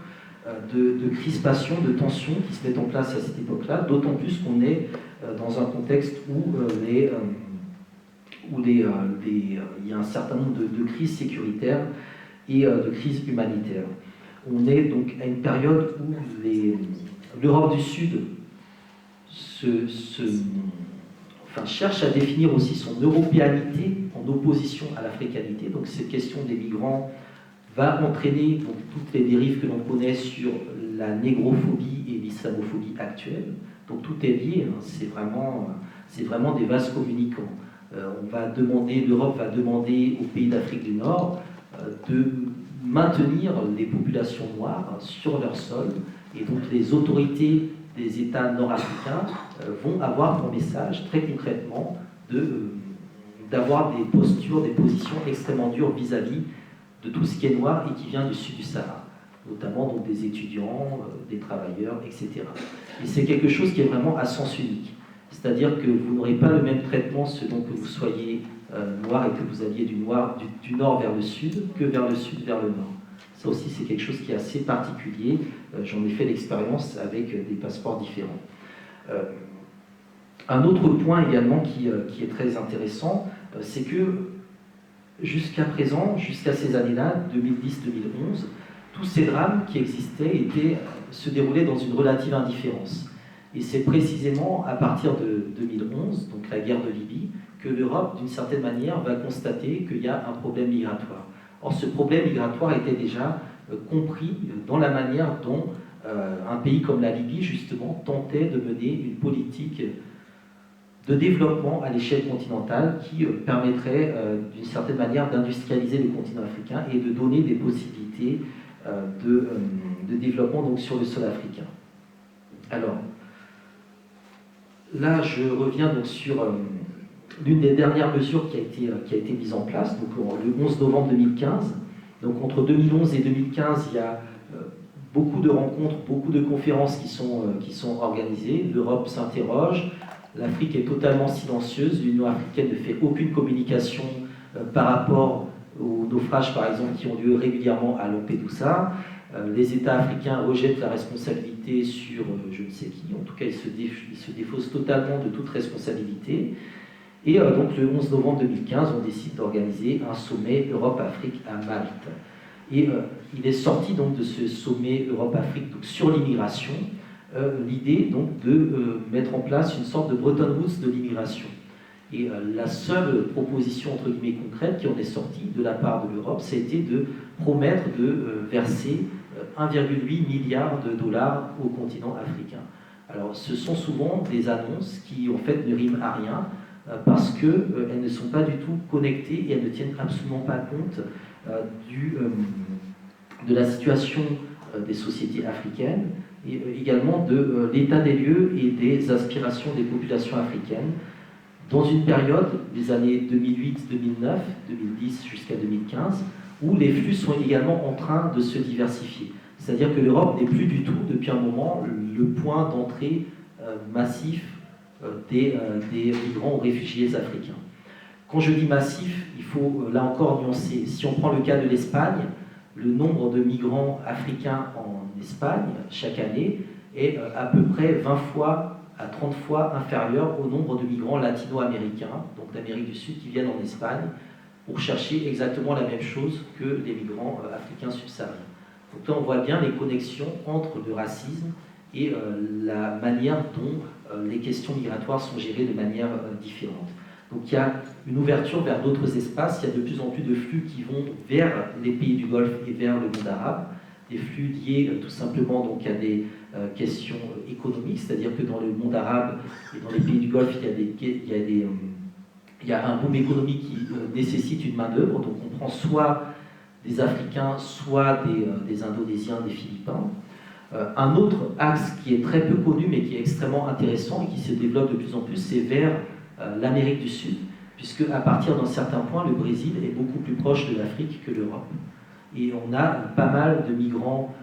de crispation, de tensions qui se mettent en place à cette époque-là, d'autant plus qu'on est dans un contexte où il y a un certain nombre de crises sécuritaires et de crises humanitaires. On est donc à une période où l'Europe du Sud cherche à définir aussi son européanité en opposition à l'africanité. Donc cette question des migrants va entraîner donc, toutes les dérives que l'on connaît sur la négrophobie et l'islamophobie actuelle. Donc tout est lié, hein. C'est vraiment des vases communicants. L'Europe va demander aux pays d'Afrique du Nord de maintenir les populations noires sur leur sol, et donc les autorités des États nord-africains vont avoir pour message, très concrètement, d'avoir des postures, des positions extrêmement dures vis-à-vis de tout ce qui est noir et qui vient du sud du Sahara, notamment donc des étudiants, des travailleurs, etc. Et c'est quelque chose qui est vraiment à sens unique. C'est-à-dire que vous n'aurez pas le même traitement selon que vous soyez noir et que vous alliez du nord vers le sud que vers le sud vers le nord. Ça aussi, c'est quelque chose qui est assez particulier. J'en ai fait l'expérience avec des passeports différents. Un autre point également qui est très intéressant, c'est que jusqu'à présent, jusqu'à ces années-là, 2010-2011, tous ces drames qui existaient se déroulaient dans une relative indifférence. Et c'est précisément à partir de 2011, donc la guerre de Libye, que l'Europe, d'une certaine manière, va constater qu'il y a un problème migratoire. Or, ce problème migratoire était déjà compris dans la manière dont un pays comme la Libye, justement, tentait de mener une politique de développement à l'échelle continentale qui permettrait d'une certaine manière d'industrialiser le continent africain et de donner des possibilités de développement donc, sur le sol africain. Alors, là je reviens donc sur l'une des dernières mesures qui a été mise en place, donc le 11 novembre 2015. Donc entre 2011 et 2015, il y a beaucoup de rencontres, beaucoup de conférences qui sont organisées. L'Europe s'interroge, l'Afrique est totalement silencieuse, l'Union africaine ne fait aucune communication par rapport aux naufrages, par exemple, qui ont lieu régulièrement à Lampedusa. Les États africains rejettent la responsabilité sur je ne sais qui, en tout cas ils se défaussent totalement de toute responsabilité. Et donc le 11 novembre 2015, on décide d'organiser un sommet Europe-Afrique à Malte. Et il est sorti donc de ce sommet Europe-Afrique sur l'immigration, l'idée donc de mettre en place une sorte de Bretton Woods de l'immigration. Et la seule proposition entre guillemets concrète qui en est sortie de la part de l'Europe, c'était de promettre de verser 1,8 milliard de dollars au continent africain. Alors ce sont souvent des annonces qui en fait ne riment à rien, parce qu'elles ne sont pas du tout connectées et elles ne tiennent absolument pas compte de la situation des sociétés africaines et également de l'état des lieux et des aspirations des populations africaines dans une période, des années 2008, 2009, 2010 jusqu'à 2015, où les flux sont également en train de se diversifier. C'est-à-dire que l'Europe n'est plus du tout, depuis un moment, le point d'entrée massif des migrants ou réfugiés africains. Quand je dis massif, il faut là encore nuancer. Si on prend le cas de l'Espagne, le nombre de migrants africains en Espagne chaque année est à peu près 20 fois à 30 fois inférieur au nombre de migrants latino-américains, donc d'Amérique du Sud, qui viennent en Espagne pour chercher exactement la même chose que les migrants africains subsahariens. Donc là, on voit bien les connexions entre le racisme et la manière dont les questions migratoires sont gérées de manière différente. Donc il y a une ouverture vers d'autres espaces, il y a de plus en plus de flux qui vont vers les pays du Golfe et vers le monde arabe, des flux liés tout simplement donc, à des questions économiques, c'est-à-dire que dans le monde arabe et dans les pays du Golfe, il y a un boom économique qui nécessite une main-d'œuvre, donc on prend soit des Africains, soit des Indonésiens, des Philippins. Un autre axe qui est très peu connu mais qui est extrêmement intéressant et qui se développe de plus en plus, c'est vers l'Amérique du Sud, puisque à partir d'un certain point, le Brésil est beaucoup plus proche de l'Afrique que l'Europe. Et on a pas mal de migrants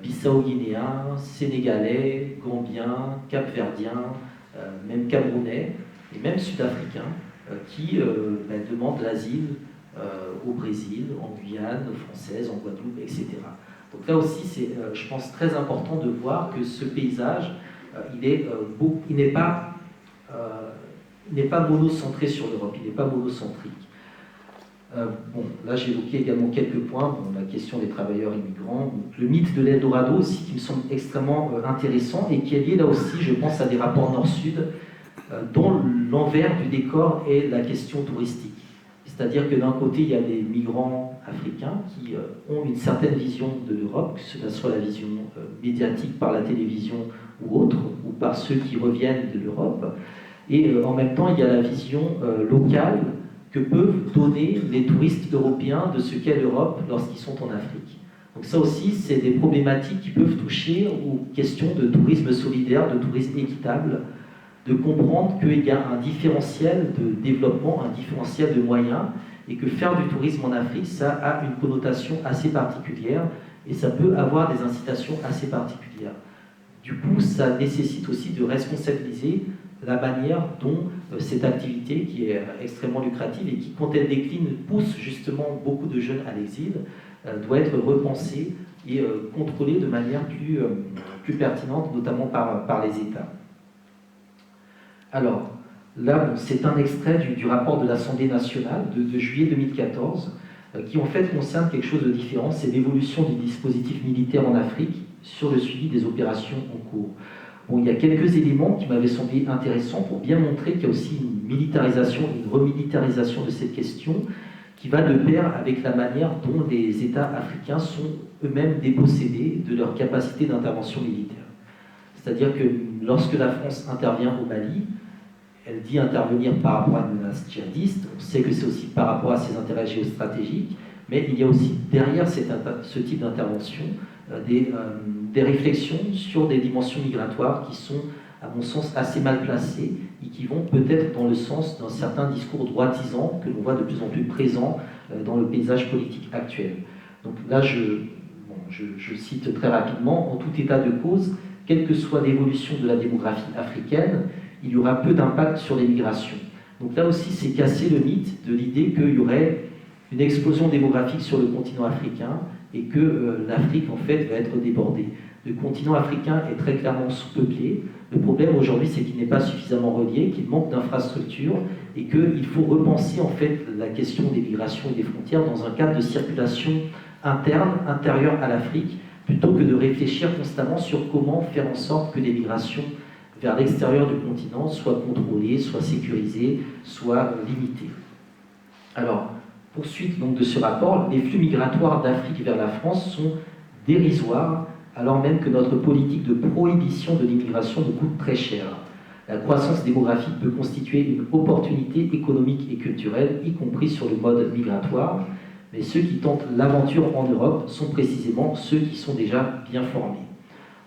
bissau-guinéens, sénégalais, gambiens, capverdiens, même camerounais et même sud-africains qui demandent l'asile au Brésil, en Guyane française, en Guadeloupe, etc. Donc là aussi, c'est, je pense, très important de voir que ce paysage, il n'est pas monocentré sur l'Europe, il n'est pas monocentrique. Bon, là j'ai évoqué également quelques points, la question des travailleurs immigrants, le mythe de l'Eldorado aussi qui me semble extrêmement intéressant et qui est lié là aussi, je pense, à des rapports nord-sud dont l'envers du décor est la question touristique. C'est-à-dire que d'un côté, il y a des migrants africains qui ont une certaine vision de l'Europe, que ce soit la vision médiatique par la télévision ou autre, ou par ceux qui reviennent de l'Europe. Et en même temps, il y a la vision locale que peuvent donner les touristes européens de ce qu'est l'Europe lorsqu'ils sont en Afrique. Donc ça aussi, c'est des problématiques qui peuvent toucher aux questions de tourisme solidaire, de tourisme équitable, de comprendre qu'il y a un différentiel de développement, un différentiel de moyens, et que faire du tourisme en Afrique, ça a une connotation assez particulière, et ça peut avoir des incitations assez particulières. Du coup, ça nécessite aussi de responsabiliser la manière dont cette activité, qui est extrêmement lucrative et qui, quand elle décline, pousse justement beaucoup de jeunes à l'exil, doit être repensée et contrôlée de manière plus pertinente, notamment par les États. Alors, là, bon, c'est un extrait du rapport de l'Assemblée nationale de juillet 2014, qui en fait concerne quelque chose de différent, c'est l'évolution du dispositif militaire en Afrique sur le suivi des opérations en cours. Bon, il y a quelques éléments qui m'avaient semblé intéressants pour bien montrer qu'il y a aussi une militarisation, une remilitarisation de cette question qui va de pair avec la manière dont les États africains sont eux-mêmes dépossédés de leur capacité d'intervention militaire. C'est-à-dire que lorsque la France intervient au Mali, elle dit intervenir par rapport à une menace djihadiste. On sait que c'est aussi par rapport à ses intérêts géostratégiques, mais il y a aussi derrière ce type d'intervention des réflexions sur des dimensions migratoires qui sont, à mon sens, assez mal placées et qui vont peut-être dans le sens d'un certain discours droitisant que l'on voit de plus en plus présent dans le paysage politique actuel. Donc là, je cite très rapidement, en tout état de cause, quelle que soit l'évolution de la démographie africaine, il y aura peu d'impact sur les migrations. Donc là aussi, c'est casser le mythe de l'idée qu'il y aurait une explosion démographique sur le continent africain et que l'Afrique, en fait, va être débordée. Le continent africain est très clairement sous-peuplé. Le problème aujourd'hui, c'est qu'il n'est pas suffisamment relié, qu'il manque d'infrastructures et qu'il faut repenser, en fait, la question des migrations et des frontières dans un cadre de circulation intérieure à l'Afrique, plutôt que de réfléchir constamment sur comment faire en sorte que les migrations vers l'extérieur du continent soient contrôlées, soient sécurisées, soient limitées. Alors, poursuite donc de ce rapport, les flux migratoires d'Afrique vers la France sont dérisoires, alors même que notre politique de prohibition de l'immigration nous coûte très cher. La croissance démographique peut constituer une opportunité économique et culturelle, y compris sur le mode migratoire, mais ceux qui tentent l'aventure en Europe sont précisément ceux qui sont déjà bien formés.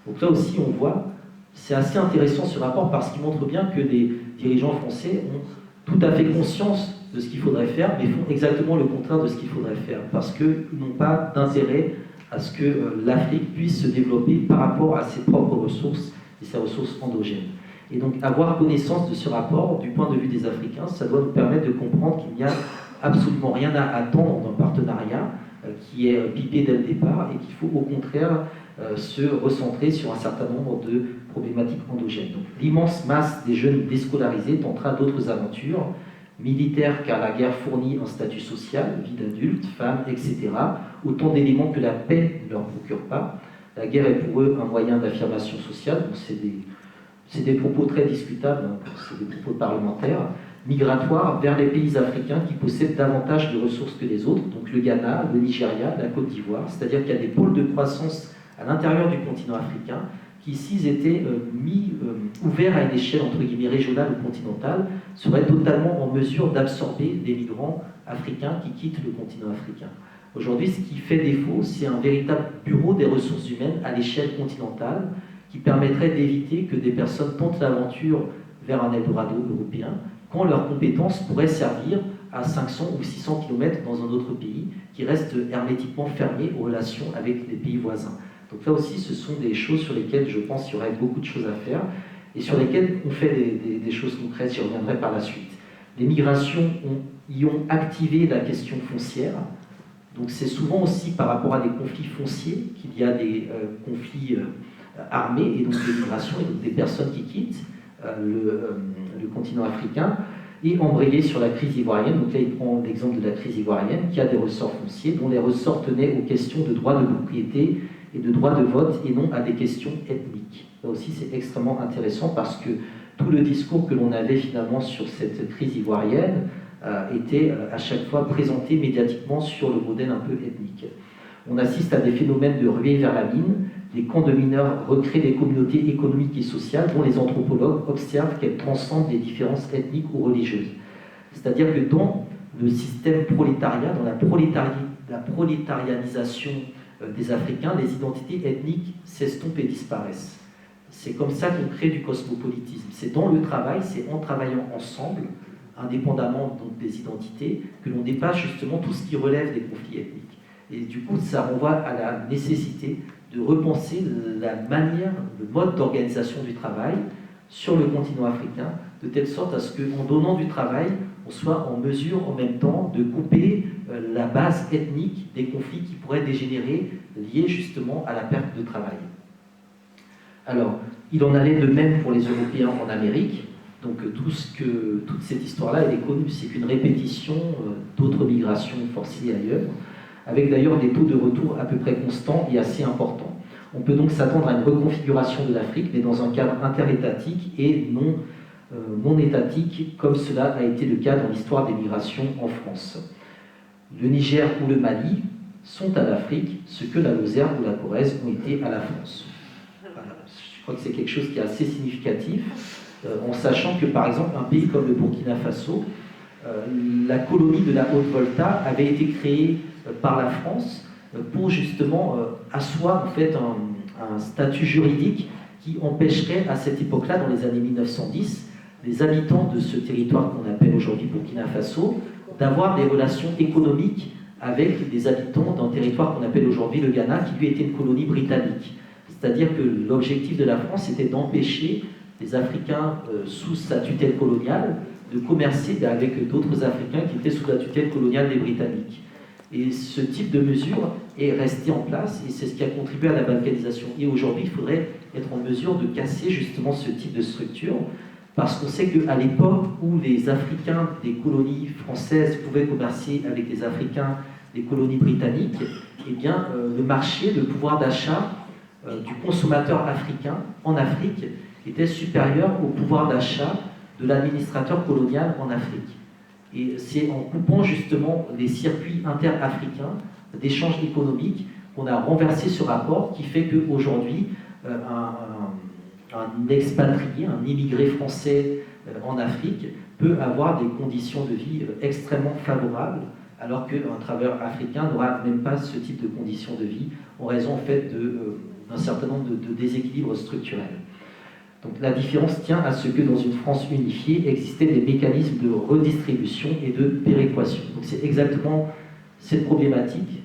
Donc là aussi, on voit, c'est assez intéressant ce rapport parce qu'il montre bien que les dirigeants français ont tout à fait conscience de ce qu'il faudrait faire, mais font exactement le contraire de ce qu'il faudrait faire, parce qu'ils n'ont pas d'intérêt à ce que l'Afrique puisse se développer par rapport à ses propres ressources et ses ressources endogènes. Et donc avoir connaissance de ce rapport du point de vue des Africains, ça doit nous permettre de comprendre qu'il n'y a absolument rien à attendre d'un partenariat qui est pipé dès le départ et qu'il faut au contraire se recentrer sur un certain nombre de problématiques endogènes. Donc l'immense masse des jeunes déscolarisés tentera d'autres aventures, militaires car la guerre fournit un statut social, vie d'adulte, femmes, etc. Autant d'éléments que la paix ne leur procure pas. La guerre est pour eux un moyen d'affirmation sociale, donc c'est des propos très discutables, hein, c'est des propos parlementaires, migratoires vers les pays africains qui possèdent davantage de ressources que les autres, donc le Ghana, le Nigeria, la Côte d'Ivoire, c'est-à-dire qu'il y a des pôles de croissance à l'intérieur du continent africain qui, s'ils étaient ouverts à une échelle entre guillemets régionale ou continentale, seraient totalement en mesure d'absorber des migrants africains qui quittent le continent africain. Aujourd'hui, ce qui fait défaut, c'est un véritable bureau des ressources humaines à l'échelle continentale qui permettrait d'éviter que des personnes tentent l'aventure vers un Eldorado européen quand leurs compétences pourraient servir à 500 ou 600 km dans un autre pays qui reste hermétiquement fermé aux relations avec les pays voisins. Donc là aussi, ce sont des choses sur lesquelles je pense qu'il y aurait beaucoup de choses à faire et sur lesquelles on fait des choses concrètes, j'y reviendrai par la suite. Les migrations y ont activé la question foncière, donc c'est souvent aussi par rapport à des conflits fonciers qu'il y a des conflits armés et donc des migrations et donc des personnes qui quittent le continent africain et embrayé sur la crise ivoirienne. Donc là, il prend l'exemple de la crise ivoirienne qui a des ressorts fonciers dont les ressorts tenaient aux questions de droit de propriété et de droit de vote et non à des questions ethniques. Là aussi, c'est extrêmement intéressant parce que tout le discours que l'on avait finalement sur cette crise ivoirienne était à chaque fois présenté médiatiquement sur le modèle un peu ethnique. On assiste à des phénomènes de ruée vers la mine. Les camps de mineurs recréent des communautés économiques et sociales dont les anthropologues observent qu'elles transcendent les différences ethniques ou religieuses. C'est-à-dire que dans le système prolétariat, dans la prolétarianisation des Africains, les identités ethniques s'estompent et disparaissent. C'est comme ça qu'on crée du cosmopolitisme. C'est dans le travail, c'est en travaillant ensemble, indépendamment donc des identités, que l'on dépasse justement tout ce qui relève des conflits ethniques. Et du coup, ça renvoie à la nécessité de repenser la manière, le mode d'organisation du travail sur le continent africain, de telle sorte à ce qu'en donnant du travail, on soit en mesure en même temps de couper la base ethnique des conflits qui pourraient dégénérer liés justement à la perte de travail. Alors, il en allait de même pour les Européens en Amérique. Donc toute cette histoire-là, elle est connue, c'est qu'une répétition d'autres migrations forcées ailleurs, avec d'ailleurs des taux de retour à peu près constants et assez importants. On peut donc s'attendre à une reconfiguration de l'Afrique, mais dans un cadre interétatique et non étatique, comme cela a été le cas dans l'histoire des migrations en France. Le Niger ou le Mali sont à l'Afrique ce que la Lozère ou la Corrèze ont été à la France. Voilà. Je crois que c'est quelque chose qui est assez significatif. en sachant que, par exemple, un pays comme le Burkina Faso, la colonie de la Haute-Volta avait été créée par la France pour justement asseoir en fait un statut juridique qui empêcherait à cette époque-là, dans les années 1910, les habitants de ce territoire qu'on appelle aujourd'hui Burkina Faso, d'avoir des relations économiques avec des habitants d'un territoire qu'on appelle aujourd'hui le Ghana, qui lui était une colonie britannique. C'est-à-dire que l'objectif de la France était d'empêcher les Africains sous sa tutelle coloniale de commercer avec d'autres Africains qui étaient sous la tutelle coloniale des Britanniques. Et ce type de mesure est resté en place et c'est ce qui a contribué à la balkanisation. Et aujourd'hui, il faudrait être en mesure de casser justement ce type de structure parce qu'on sait qu'à l'époque où les Africains des colonies françaises pouvaient commercer avec les Africains des colonies britanniques, eh bien, le marché, le pouvoir d'achat du consommateur africain en Afrique était supérieur au pouvoir d'achat de l'administrateur colonial en Afrique. Et c'est en coupant justement les circuits interafricains d'échanges économiques qu'on a renversé ce rapport qui fait qu'aujourd'hui, un expatrié, un immigré français en Afrique peut avoir des conditions de vie extrêmement favorables alors qu'un travailleur africain n'aura même pas ce type de conditions de vie en raison en fait d'un certain nombre de déséquilibres structurels. Donc la différence tient à ce que dans une France unifiée existaient des mécanismes de redistribution et de péréquation. Donc c'est exactement cette problématique,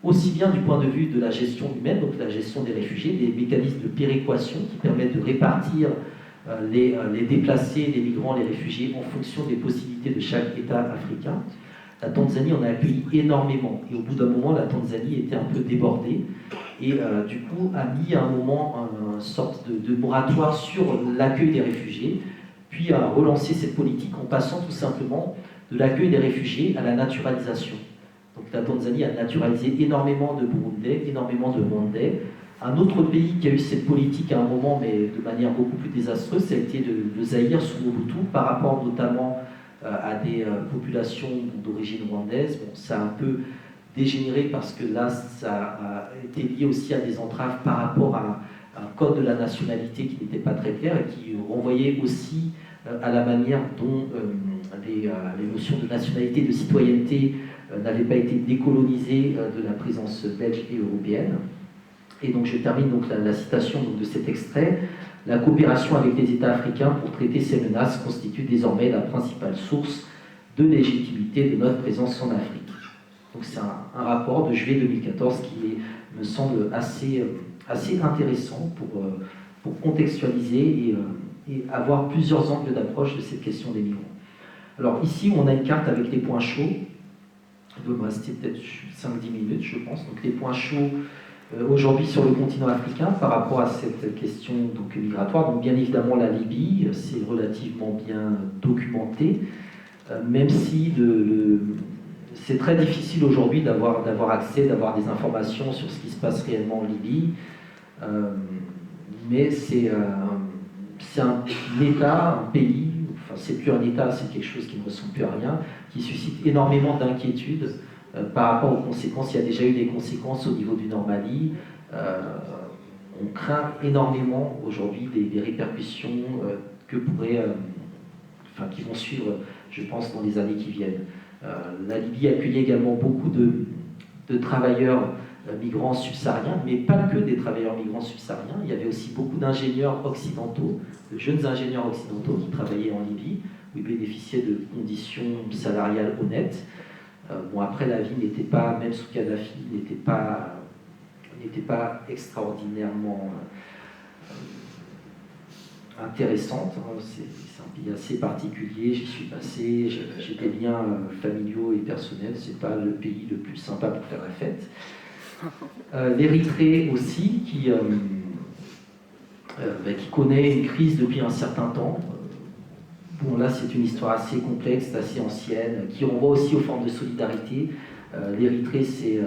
aussi bien du point de vue de la gestion humaine, donc la gestion des réfugiés, des mécanismes de péréquation qui permettent de répartir les déplacés, les migrants, les réfugiés en fonction des possibilités de chaque État africain. La Tanzanie en a accueilli énormément et au bout d'un moment, la Tanzanie était un peu débordée et du coup a mis à un moment une sorte de moratoire sur l'accueil des réfugiés, puis a relancé cette politique en passant tout simplement de l'accueil des réfugiés à la naturalisation. Donc la Tanzanie a naturalisé énormément de Burundais, énormément de Rwandais. Un autre pays qui a eu cette politique à un moment, mais de manière beaucoup plus désastreuse, ça a été le Zaïre sous Mobutu, par rapport notamment à des populations d'origine rwandaise. Bon, ça a un peu dégénéré parce que là, ça a été lié aussi à des entraves par rapport à un code de la nationalité qui n'était pas très clair et qui renvoyait aussi à la manière dont les notions de nationalité, de citoyenneté n'avaient pas été décolonisées de la présence belge et européenne. Et donc je termine donc la citation donc, de cet extrait. La coopération avec les États africains pour traiter ces menaces constitue désormais la principale source de légitimité de notre présence en Afrique. Donc c'est un rapport de juillet 2014 qui me semble assez intéressant pour contextualiser et avoir plusieurs angles d'approche de cette question des migrants. Alors ici, on a une carte avec les points chauds. Il doit me rester peut-être 5-10 minutes, je pense. Donc les points chauds aujourd'hui sur le continent africain par rapport à cette question donc, migratoire. Donc bien évidemment la Libye, c'est relativement bien documenté, même si c'est très difficile aujourd'hui d'avoir accès, d'avoir des informations sur ce qui se passe réellement en Libye. Mais c'est un État, un pays, enfin c'est plus un État, c'est quelque chose qui ne ressemble plus à rien, qui suscite énormément d'inquiétudes par rapport aux conséquences. Il y a déjà eu des conséquences au niveau du Nord Mali. On craint énormément aujourd'hui des répercussions qui vont suivre, je pense, dans les années qui viennent. La Libye accueillait également beaucoup de travailleurs migrants subsahariens, mais pas que des travailleurs migrants subsahariens. Il y avait aussi beaucoup d'ingénieurs occidentaux, de jeunes ingénieurs occidentaux qui travaillaient en Libye, où ils bénéficiaient de conditions salariales honnêtes. Bon, après, la vie n'était pas, même sous Kadhafi, n'était pas extraordinairement intéressante. C'est un pays assez particulier, j'y suis passé, j'ai des liens familiaux et personnels, c'est pas le pays le plus sympa pour faire la fête. L'Érythrée aussi, qui connaît une crise depuis un certain temps. Bon, là, c'est une histoire assez complexe, assez ancienne, qui renvoie aussi aux formes de solidarité. L'Érythrée s'est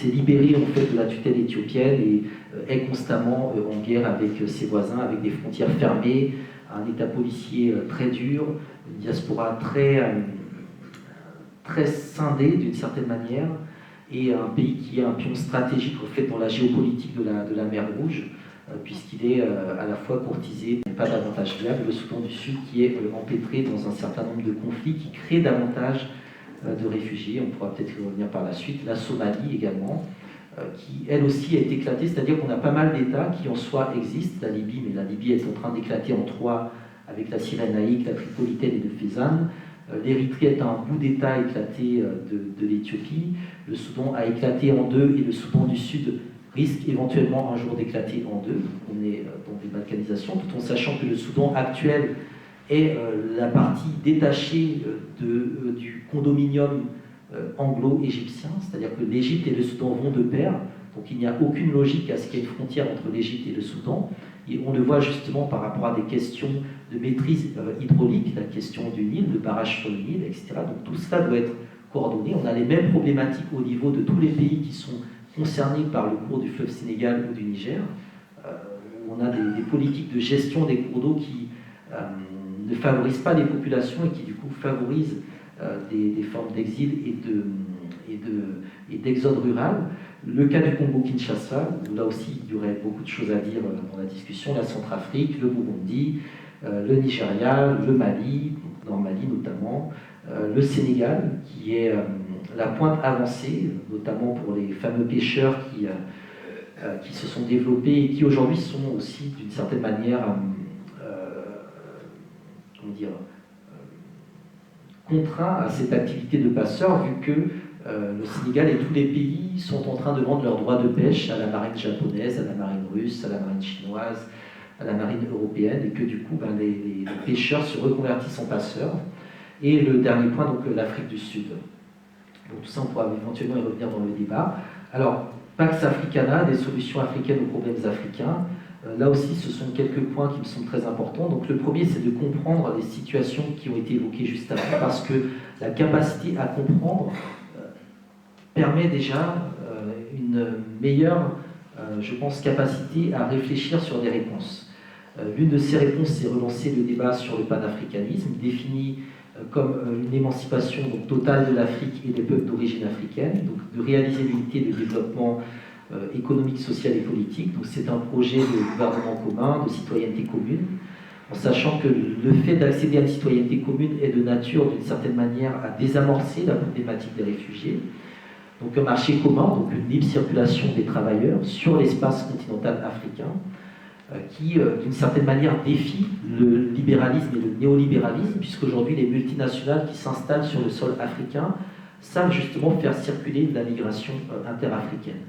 libérée en fait de la tutelle éthiopienne et est constamment en guerre avec ses voisins, avec des frontières fermées, un état policier très dur, une diaspora très scindée d'une certaine manière, et un pays qui est un pion stratégique en fait dans la géopolitique de la mer Rouge. puisqu'il est à la fois courtisé, mais pas davantage viable. Le Soudan du Sud qui est empêtré dans un certain nombre de conflits qui créent davantage de réfugiés, on pourra peut-être y revenir par la suite. La Somalie également, qui elle aussi est éclatée, c'est-à-dire qu'on a pas mal d'États qui en soi existent, la Libye, mais la Libye est en train d'éclater en trois avec la Cyrénaïque, la Tripolitaine et le Fezzan. L'Érythrée est un bout d'État éclaté de l'Éthiopie. Le Soudan a éclaté en deux et le Soudan du Sud risque éventuellement un jour d'éclater en deux. On est dans des balkanisations, tout en sachant que le Soudan actuel est la partie détachée du condominium anglo-égyptien, c'est-à-dire que l'Égypte et le Soudan vont de pair, donc il n'y a aucune logique à ce qu'il y ait une frontière entre l'Égypte et le Soudan, et on le voit justement par rapport à des questions de maîtrise hydraulique, la question du Nil, le barrage sur le Nil, etc. Donc tout cela doit être coordonné. On a les mêmes problématiques au niveau de tous les pays qui sont concernés par le cours du fleuve Sénégal ou du Niger, où on a des politiques de gestion des cours d'eau qui ne favorisent pas les populations et qui du coup favorisent des formes d'exil et d'exode rural. Le cas du Congo-Kinshasa, où là aussi il y aurait beaucoup de choses à dire dans la discussion, la Centrafrique, le Burundi, le Nigeria, le Mali, dans le Mali notamment, le Sénégal, qui est la pointe avancée, notamment pour les fameux pêcheurs qui se sont développés et qui aujourd'hui sont aussi d'une certaine manière contraints à cette activité de passeur, vu que le Sénégal et tous les pays sont en train de vendre leurs droits de pêche à la marine japonaise, à la marine russe, à la marine chinoise, à la marine européenne, et que du coup les pêcheurs se reconvertissent en passeurs. Et le dernier point, donc l'Afrique du Sud. Donc tout ça, on pourra éventuellement y revenir dans le débat. Alors, Pax Africana, des solutions africaines aux problèmes africains. Là aussi, ce sont quelques points qui me semblent très importants. Donc le premier, c'est de comprendre les situations qui ont été évoquées juste avant, parce que la capacité à comprendre permet déjà une meilleure, je pense, capacité à réfléchir sur des réponses. L'une de ces réponses, c'est relancer le débat sur le panafricanisme, défini comme une émancipation donc, totale de l'Afrique et des peuples d'origine africaine, donc de réaliser l'unité de développement économique, social et politique. Donc c'est un projet de gouvernement commun, de citoyenneté commune, en sachant que le fait d'accéder à une citoyenneté commune est de nature, d'une certaine manière, à désamorcer la problématique des réfugiés. Donc un marché commun, donc une libre circulation des travailleurs sur l'espace continental africain, qui, d'une certaine manière, défie le libéralisme et le néolibéralisme, puisqu'aujourd'hui, les multinationales qui s'installent sur le sol africain savent justement faire circuler de la migration interafricaine.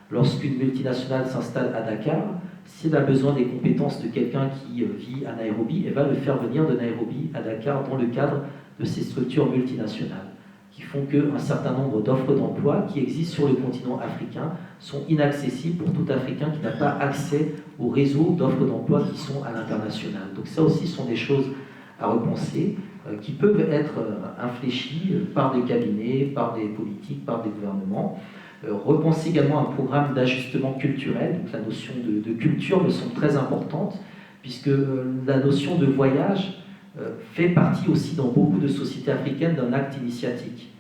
Lorsqu'une multinationale s'installe à Dakar, si elle a besoin des compétences de quelqu'un qui vit à Nairobi, elle va le faire venir de Nairobi à Dakar dans le cadre de ces structures multinationales, qui font qu'un certain nombre d'offres d'emploi qui existent sur le continent africain sont inaccessibles pour tout Africain qui n'a pas accès au réseau d'offres d'emploi qui sont à l'international. Donc ça aussi sont des choses à repenser, qui peuvent être infléchies par des cabinets, par des politiques, par des gouvernements. Repenser également un programme d'ajustement culturel. Donc la notion de culture me semble très importante, puisque la notion de voyage fait partie aussi dans beaucoup de sociétés africaines d'un acte initiatique.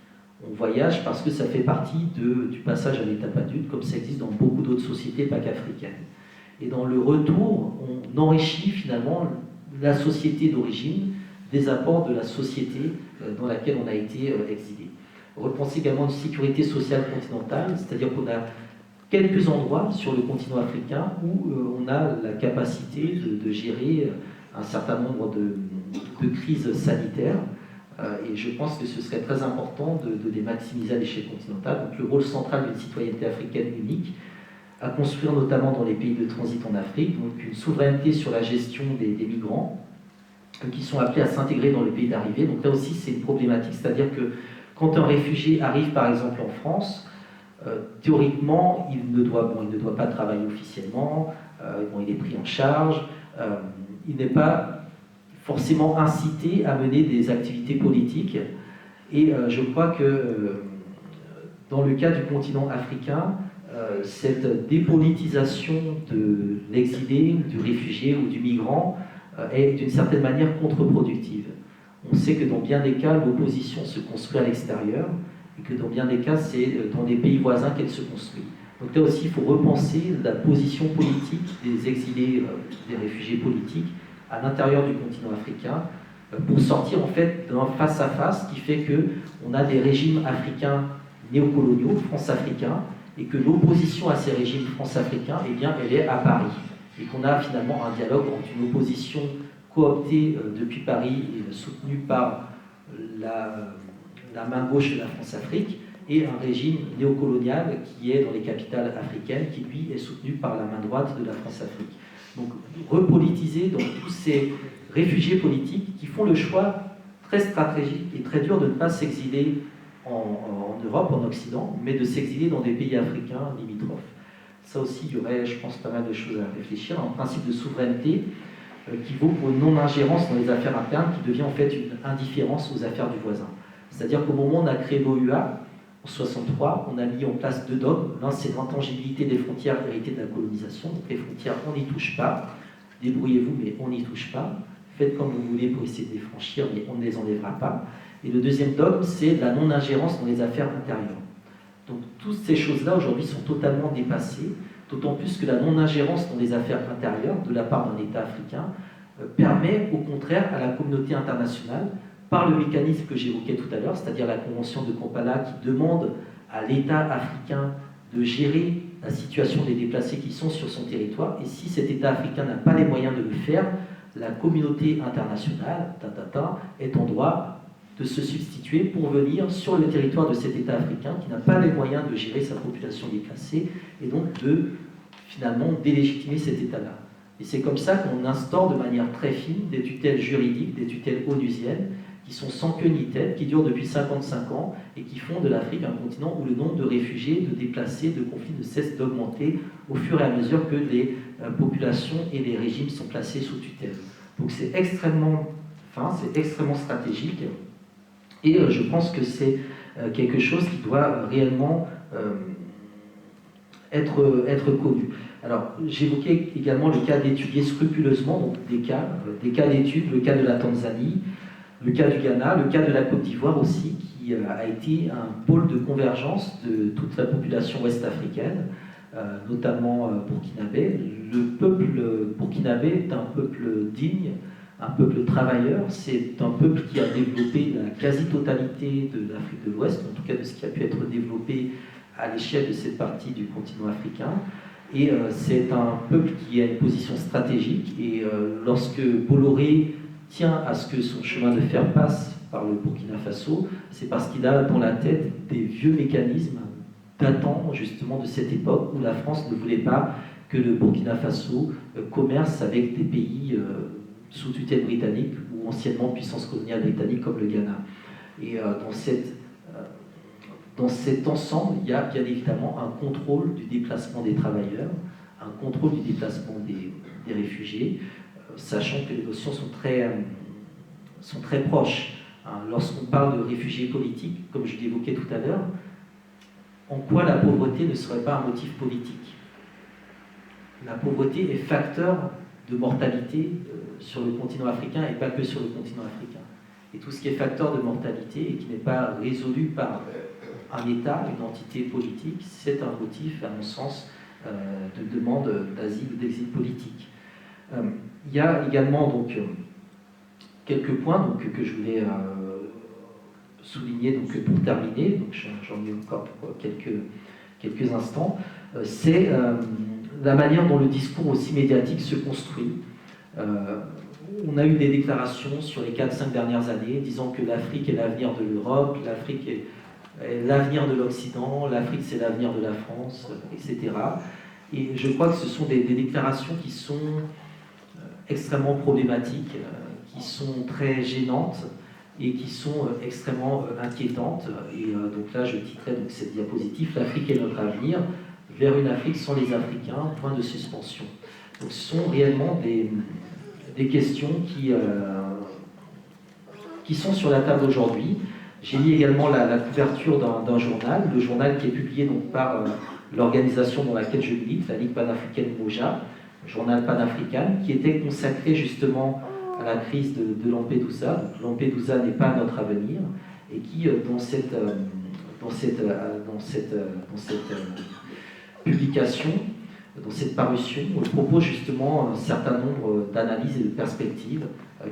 On voyage parce que ça fait partie du passage à l'étape adulte, comme ça existe dans beaucoup d'autres sociétés, pas qu'africaines. Et dans le retour, on enrichit finalement la société d'origine des apports de la société dans laquelle on a été exilé. Repenser également une sécurité sociale continentale, c'est-à-dire qu'on a quelques endroits sur le continent africain où on a la capacité de gérer un certain nombre de crises sanitaires, et je pense que ce serait très important de les maximiser à l'échelle continentale. Donc le rôle central d'une citoyenneté africaine unique, à construire notamment dans les pays de transit en Afrique, donc une souveraineté sur la gestion des migrants qui sont appelés à s'intégrer dans les pays d'arrivée. Donc là aussi c'est une problématique, c'est-à-dire que quand un réfugié arrive par exemple en France, théoriquement il ne doit pas travailler officiellement, il est pris en charge, il n'est pas forcément incité à mener des activités politiques. Et je crois que dans le cas du continent africain, cette dépolitisation de l'exilé, du réfugié ou du migrant est d'une certaine manière contre-productive. On sait que dans bien des cas, l'opposition se construit à l'extérieur et que dans bien des cas, c'est dans des pays voisins qu'elle se construit. Donc là aussi, il faut repenser la position politique des exilés, des réfugiés politiques à l'intérieur du continent africain pour sortir en fait d'un face-à-face qui fait qu'on a des régimes africains néocoloniaux, france-africains, et que l'opposition à ces régimes france-africains, eh bien, elle est à Paris. Et qu'on a finalement un dialogue entre une opposition cooptée depuis Paris et soutenue par la main gauche de la France-Afrique, et un régime néocolonial qui est dans les capitales africaines, qui lui est soutenu par la main droite de la France-Afrique. Donc repolitiser donc tous ces réfugiés politiques qui font le choix très stratégique et très dur de ne pas s'exiler en Europe, en Occident, mais de s'exiler dans des pays africains limitrophes. Ça aussi, il y aurait, je pense, pas mal de choses à réfléchir. Un principe de souveraineté qui vaut pour une non-ingérence dans les affaires internes, qui devient en fait une indifférence aux affaires du voisin. C'est-à-dire qu'au moment où on a créé l'OUA, en 1963, on a mis en place deux dogmes. L'un, c'est l'intangibilité des frontières héritées de la colonisation. Donc les frontières, on n'y touche pas. Débrouillez-vous, mais on n'y touche pas. Faites comme vous voulez pour essayer de les franchir, mais on ne les enlèvera pas. Et le deuxième dogme, c'est la non-ingérence dans les affaires intérieures. Donc toutes ces choses-là, aujourd'hui, sont totalement dépassées, d'autant plus que la non-ingérence dans les affaires intérieures, de la part d'un État africain, permet au contraire à la communauté internationale, par le mécanisme que j'évoquais tout à l'heure, c'est-à-dire la Convention de Kampala qui demande à l'État africain de gérer la situation des déplacés qui sont sur son territoire, et si cet État africain n'a pas les moyens de le faire, la communauté internationale est en droit de se substituer pour venir sur le territoire de cet État africain qui n'a pas les moyens de gérer sa population déplacée, et donc de finalement délégitimer cet État-là. Et c'est comme ça qu'on instaure de manière très fine des tutelles juridiques, des tutelles onusiennes, qui sont sans queue ni tête, qui durent depuis 55 ans et qui font de l'Afrique un continent où le nombre de réfugiés, de déplacés, de conflits ne cesse d'augmenter au fur et à mesure que les populations et les régimes sont placés sous tutelle. Donc c'est extrêmement fin, c'est extrêmement stratégique et je pense que c'est quelque chose qui doit réellement être connu. Alors, j'évoquais également le cas d'étudier scrupuleusement donc des cas d'études, le cas de la Tanzanie, le cas du Ghana, le cas de la Côte d'Ivoire aussi, qui a été un pôle de convergence de toute la population ouest-africaine, notamment burkinabé. Le peuple burkinabé est un peuple digne, un peuple travailleur, c'est un peuple qui a développé la quasi-totalité de l'Afrique de l'Ouest, en tout cas de ce qui a pu être développé à l'échelle de cette partie du continent africain. Et c'est un peuple qui a une position stratégique, et lorsque Bolloré tient à ce que son chemin de fer passe par le Burkina Faso, c'est parce qu'il a dans la tête des vieux mécanismes datant justement de cette époque où la France ne voulait pas que le Burkina Faso commerce avec des pays sous tutelle britannique ou anciennement puissance coloniale britannique comme le Ghana. Et dans cet ensemble, il y a bien évidemment un contrôle du déplacement des travailleurs, un contrôle du déplacement des réfugiés, sachant que les notions sont très proches. Lorsqu'on parle de réfugiés politiques, comme je l'évoquais tout à l'heure, en quoi la pauvreté ne serait pas un motif politique? La pauvreté est facteur de mortalité sur le continent africain et pas que sur le continent africain. Et tout ce qui est facteur de mortalité et qui n'est pas résolu par un État, une entité politique, c'est un motif, à mon sens, de demande d'asile ou d'exil politique. Il y a également donc, quelques points donc, que je voulais souligner donc, pour terminer, donc j'en ai encore pour quelques instants, c'est la manière dont le discours aussi médiatique se construit. On a eu des déclarations sur les 4-5 dernières années disant que l'Afrique est l'avenir de l'Europe, l'Afrique est l'avenir de l'Occident, l'Afrique c'est l'avenir de la France, etc. Et je crois que ce sont des déclarations qui sont extrêmement problématiques, qui sont très gênantes et qui sont extrêmement inquiétantes. Et donc là, je titrais donc cette diapositive « L'Afrique est notre avenir, vers une Afrique sans les Africains, point de suspension ». Donc ce sont réellement des questions qui sont sur la table aujourd'hui. J'ai mis également la couverture d'un journal, le journal qui est publié donc, par l'organisation dans laquelle je milite, la Ligue panafricaine Moja, journal panafricain, qui était consacré justement à la crise de Lampedusa. Donc, Lampedusa n'est pas notre avenir, et qui, dans cette publication, dans cette parution, on propose justement un certain nombre d'analyses et de perspectives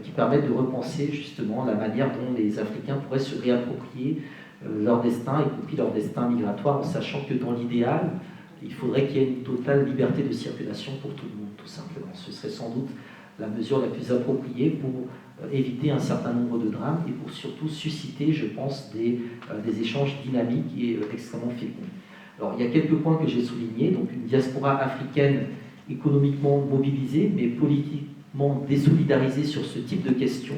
qui permettent de repenser justement la manière dont les Africains pourraient se réapproprier leur destin, y compris leur destin migratoire, en sachant que dans l'idéal, il faudrait qu'il y ait une totale liberté de circulation pour tout le monde, tout simplement. Ce serait sans doute la mesure la plus appropriée pour éviter un certain nombre de drames et pour surtout susciter, je pense, des échanges dynamiques et extrêmement féconds. Alors, il y a quelques points que j'ai soulignés. Donc, une diaspora africaine économiquement mobilisée, mais politiquement désolidarisée sur ce type de questions.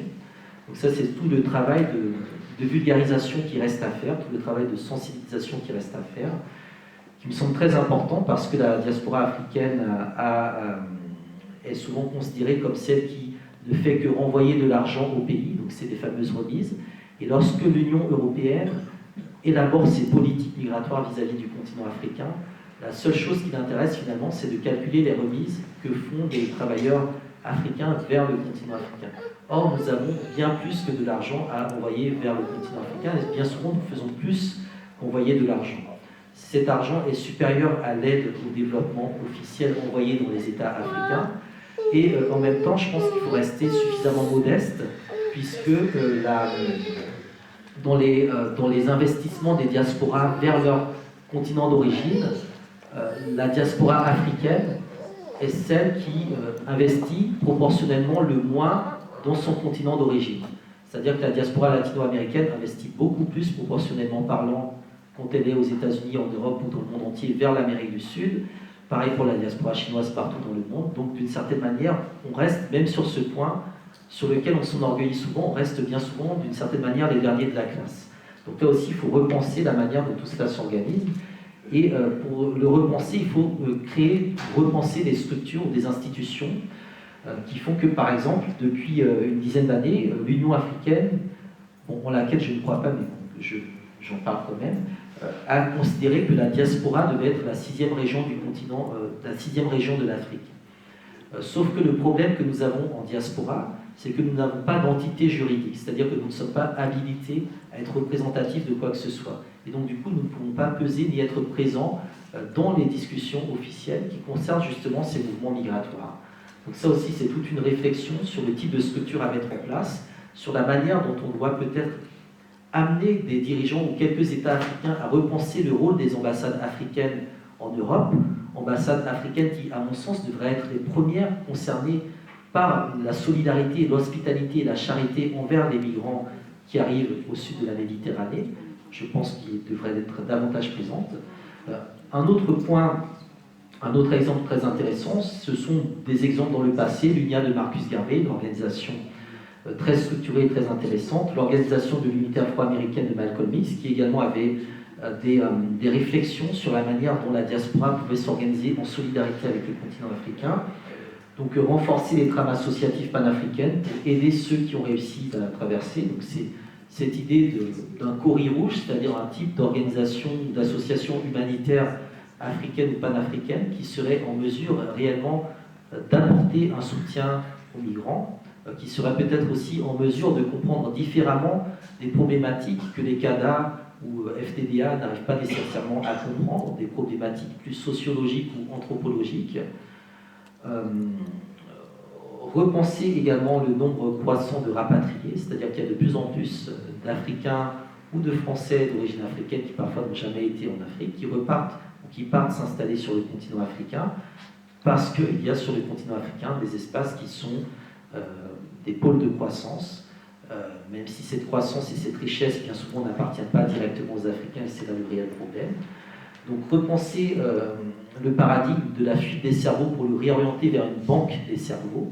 Donc ça, c'est tout le travail de vulgarisation qui reste à faire, tout le travail de sensibilisation qui reste à faire, qui me semble très important parce que la diaspora africaine est souvent considérée comme celle qui ne fait que renvoyer de l'argent au pays, donc c'est des fameuses remises. Et lorsque l'Union européenne élabore ses politiques migratoires vis-à-vis du continent africain, la seule chose qui l'intéresse finalement, c'est de calculer les remises que font les travailleurs africains vers le continent africain. Or, nous avons bien plus que de l'argent à envoyer vers le continent africain, et bien souvent nous faisons plus qu'envoyer de l'argent. Cet argent est supérieur à l'aide au développement officiel envoyée dans les États africains, et en même temps, je pense qu'il faut rester suffisamment modeste, puisque dans les investissements des diasporas vers leur continent d'origine, la diaspora africaine est celle qui investit proportionnellement le moins dans son continent d'origine. C'est-à-dire que la diaspora latino-américaine investit beaucoup plus proportionnellement parlant quand elle est aux États-Unis, en Europe ou dans le monde entier vers l'Amérique du Sud. Pareil pour la diaspora chinoise partout dans le monde. Donc d'une certaine manière, on reste, même sur ce point, sur lequel on s'enorgueillit souvent, on reste bien souvent d'une certaine manière les derniers de la classe. Donc là aussi, il faut repenser la manière dont tout cela s'organise. Et pour le repenser, il faut repenser des structures ou des institutions qui font que, par exemple, depuis une dizaine d'années, l'Union africaine, en laquelle je ne crois pas, mais j'en parle quand même, a considéré que la diaspora devait être la 6e région du continent, la 6e région de l'Afrique. Sauf que le problème que nous avons en diaspora, c'est que nous n'avons pas d'entité juridique, c'est-à-dire que nous ne sommes pas habilités à être représentatifs de quoi que ce soit. Et donc du coup, nous ne pouvons pas peser ni être présents dans les discussions officielles qui concernent justement ces mouvements migratoires. Donc ça aussi, c'est toute une réflexion sur le type de structure à mettre en place, sur la manière dont on doit peut-être amener des dirigeants ou quelques États africains à repenser le rôle des ambassades africaines en Europe, ambassades africaines qui, à mon sens, devraient être les premières concernées par la solidarité, l'hospitalité et la charité envers les migrants qui arrivent au sud de la Méditerranée. Je pense qu'ils devraient être davantage présentes. Un autre point, un autre exemple très intéressant, ce sont des exemples dans le passé, l'UNIA de Marcus Garvey, une organisation très structurée et très intéressante, l'organisation de l'unité afro-américaine de Malcolm X, qui également avait des réflexions sur la manière dont la diaspora pouvait s'organiser en solidarité avec le continent africain. Donc renforcer les trames associatives panafricaines pour aider ceux qui ont réussi à la traverser. Donc c'est cette idée d'un cori rouge, c'est-à-dire un type d'organisation, d'association humanitaire africaine ou panafricaine qui serait en mesure réellement d'apporter un soutien aux migrants, qui serait peut-être aussi en mesure de comprendre différemment des problématiques que les CADA ou FTDA n'arrivent pas nécessairement à comprendre, des problématiques plus sociologiques ou anthropologiques. Repenser également le nombre croissant de rapatriés, c'est-à-dire qu'il y a de plus en plus d'Africains ou de Français d'origine africaine qui parfois n'ont jamais été en Afrique, qui repartent ou qui partent s'installer sur le continent africain, parce qu'il y a sur le continent africain des espaces qui sont des pôles de croissance, même si cette croissance et cette richesse, bien souvent, n'appartiennent pas directement aux Africains, et c'est là le réel problème. Donc repenser le paradigme de la fuite des cerveaux pour le réorienter vers une banque des cerveaux.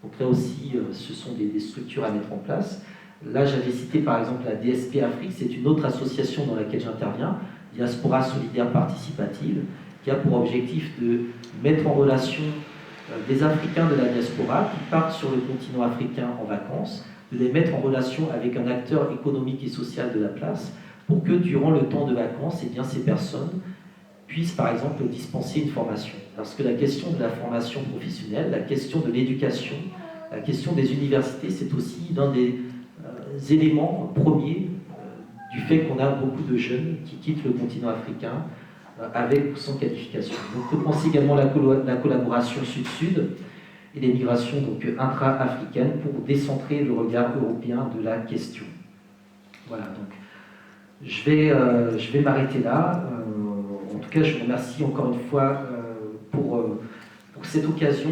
Donc là aussi, ce sont des structures à mettre en place. Là, j'avais cité par exemple la DSP Afrique, c'est une autre association dans laquelle j'interviens, Diaspora Solidaire Participative, qui a pour objectif de mettre en relation des Africains de la diaspora qui partent sur le continent africain en vacances, de les mettre en relation avec un acteur économique et social de la place, pour que durant le temps de vacances, eh bien, ces personnes puissent par exemple dispenser une formation. Parce que la question de la formation professionnelle, la question de l'éducation, la question des universités, c'est aussi l'un des éléments premiers du fait qu'on a beaucoup de jeunes qui quittent le continent africain avec ou sans qualification. Donc, je pense également la collaboration sud-sud et les migrations donc intra-africaines pour décentrer le regard européen de la question. Voilà, donc je vais m'arrêter là. En tout cas, je vous remercie encore une fois pour cette occasion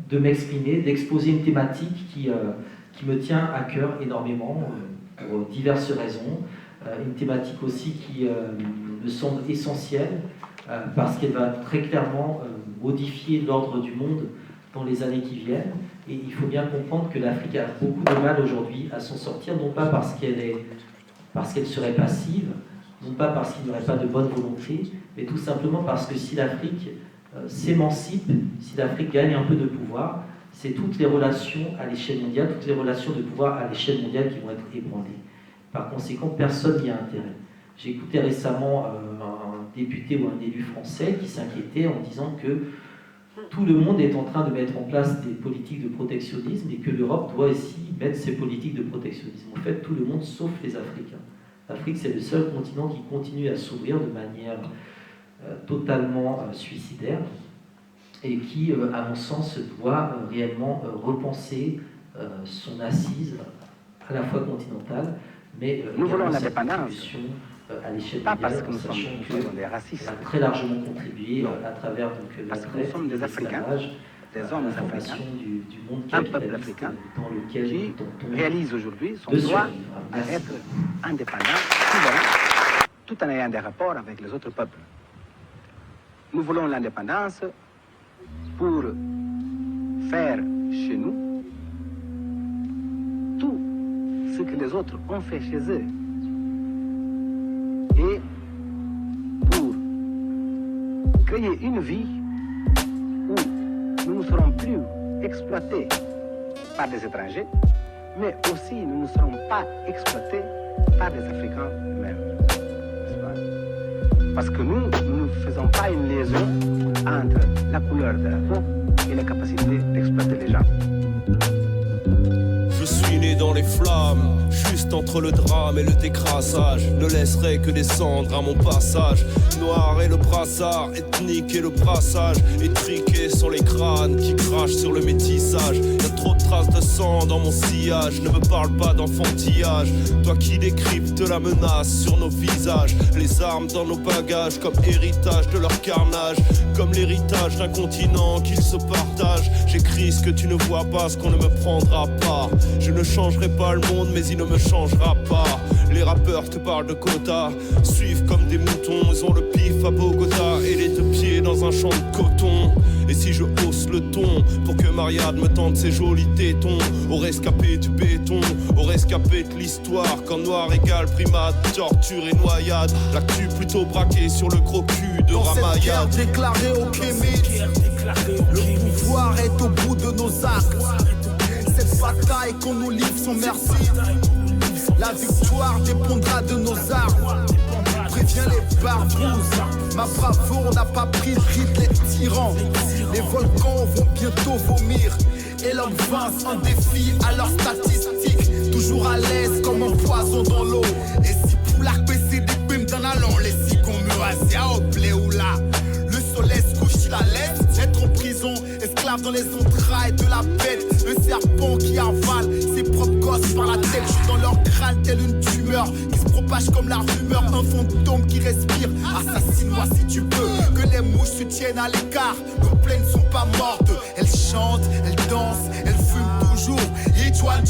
de m'exprimer, d'exposer une thématique qui me tient à cœur énormément pour diverses raisons. Une thématique aussi qui me semble essentielle parce qu'elle va très clairement modifier l'ordre du monde dans les années qui viennent. Et il faut bien comprendre que l'Afrique a beaucoup de mal aujourd'hui à s'en sortir, non pas parce qu'elle serait passive, non pas parce qu'il n'y aurait pas de bonne volonté, mais tout simplement parce que si l'Afrique s'émancipe, si l'Afrique gagne un peu de pouvoir, c'est toutes les relations à l'échelle mondiale, toutes les relations de pouvoir à l'échelle mondiale qui vont être ébranlées. Par conséquent, personne n'y a intérêt. J'ai écouté récemment un député ou un élu français qui s'inquiétait en disant que tout le monde est en train de mettre en place des politiques de protectionnisme et que l'Europe doit aussi mettre ses politiques de protectionnisme. En fait, tout le monde sauf les Africains. L'Afrique, c'est le seul continent qui continue à s'ouvrir de manière totalement suicidaire et qui, à mon sens, doit réellement repenser son assise à la fois continentale, mais nous voulons l'indépendance, à l'échelle pas mondiale, parce que nous sommes des racistes, a très largement contribué à travers parce que nous sommes des Africains, des hommes africains, du monde un peuple africain dans lequel qui réalise aujourd'hui son droit à être indépendant, souverain, tout en ayant des rapports avec les autres peuples. Nous voulons l'indépendance pour faire chez nous tout ce que les autres ont fait chez eux et pour créer une vie où nous ne serons plus exploités par des étrangers, mais aussi nous ne serons pas exploités par des Africains eux-mêmes. Parce que nous ne faisons pas une liaison entre la couleur de la peau et la capacité d'exploiter les gens. Je suis né dans les flammes, juste entre le drame et le décrassage. Ne laisserai que des cendres à mon passage. Noir et le brassard, ethnique et le brassage. Étriqués sont les crânes qui crachent sur le métissage. Y'a trop de traces de sang dans mon sillage. Ne me parle pas d'enfantillage. Toi qui décryptes la menace sur nos visages. Les armes dans nos bagages comme héritage de leur carnage. Comme l'héritage d'un continent qu'ils se partagent. J'écris ce que tu ne vois pas, ce qu'on ne me prendra pas. Je ne changerai pas le monde, mais il ne me changera pas. Les rappeurs te parlent de quotas, suivent comme des moutons. Ils ont le pif à Bogota et les deux pieds dans un champ de coton. Et si je hausse le ton pour que Mariade me tente ses jolis tétons, au rescapé du béton, au rescapé de l'histoire, quand noir égale primate, torture et noyade, l'actu plutôt braqué sur le gros cul de Ramayad. Dans cette guerre déclarée au Kémit, le pouvoir est au bout de nos actes. Cette bataille qu'on nous livre sans merci, la victoire dépendra de nos armes. Préviens les barbouzes, ma bravoure n'a pas pris le rythme des tyrans. Les volcans vont bientôt vomir et l'homme vince un défi à leurs statistiques. Toujours à l'aise comme un poison dans l'eau. Et si pour la baisser des primes d'un allant, les cigons me rasent au blé ou là. Le soleil se couche, il a l'aise, être en prison, esclave dans les entrailles de la bête. Un serpent qui avale ses propres gosses par la tête. Je suis dans leur crâne telle une tumeur qui se propage comme la rumeur. Un fantôme qui respire, assassine-moi si tu peux. Que les mouches se tiennent à l'écart, nos plaines ne sont pas mortes. Elles chantent, elles dansent, elles fument toujours. Each one,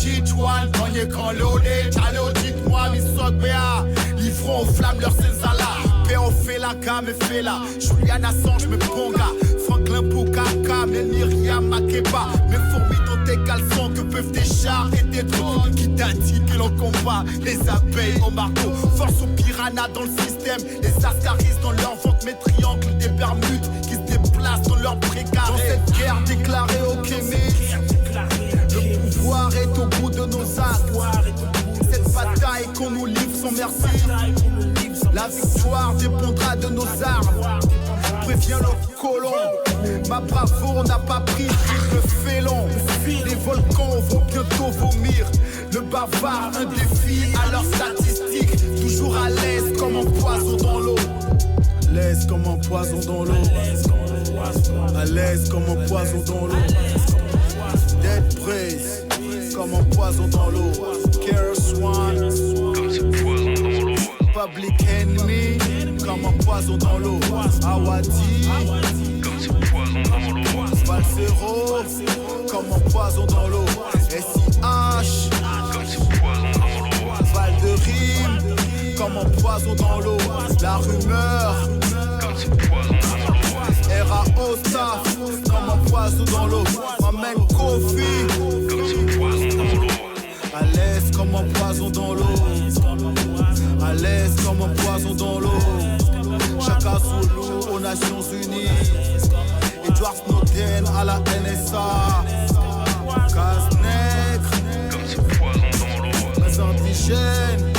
quand l'odé, allô, dites-moi, Missogbea. Livrons aux flammes leurs senzala. On fait la gamme et fait la Julian Assange, me ponga Franklin Poukaka, mais Myriam Makeba. Mes fourmis dans tes caleçons, que peuvent tes chars et tes drones. Qui t'a dit que l'on combat les abeilles au marteau. Force aux piranhas dans le système, les ascaris dans leur ventre. Mes triangles des Bermudes qui se déplacent dans leur précaré. Dans cette guerre déclarée au Kémit, le pouvoir est au bout de nos actes. Cette bataille qu'on nous livre sans merci, la victoire dépendra de nos armes. Préviens le colon, ma bravoure n'a pas pris le félon. Les volcans vont bientôt vomir. Le bavard, un défi à leurs statistiques. Toujours à l'aise comme un poison dans l'eau. l'aise comme un poison dans l'eau. À l'aise comme un poison dans l'eau. Dead praise comme un poison dans l'eau. Keras One Comme ce poison dans l'eau. Public Enemy comme un poison dans l'eau. Awadi Comme ce poison dans l'eau. Valsero comme un poison dans l'eau. SIH Comme ce poison dans l'eau. Val de rime comme un poison dans l'eau. La rumeur Comme ce poison dans l'eau. RAO staff comme un poison dans l'eau. M'amène Kofi Comme ce poison dans l'eau. à l'aise comme un poison dans l'eau. À l'aise comme un poison dans l'eau. Chaka Zulu aux Nations Unies. Edward Snowden à la NSA. Casse nègre, Comme ce poison dans l'eau. les indigènes.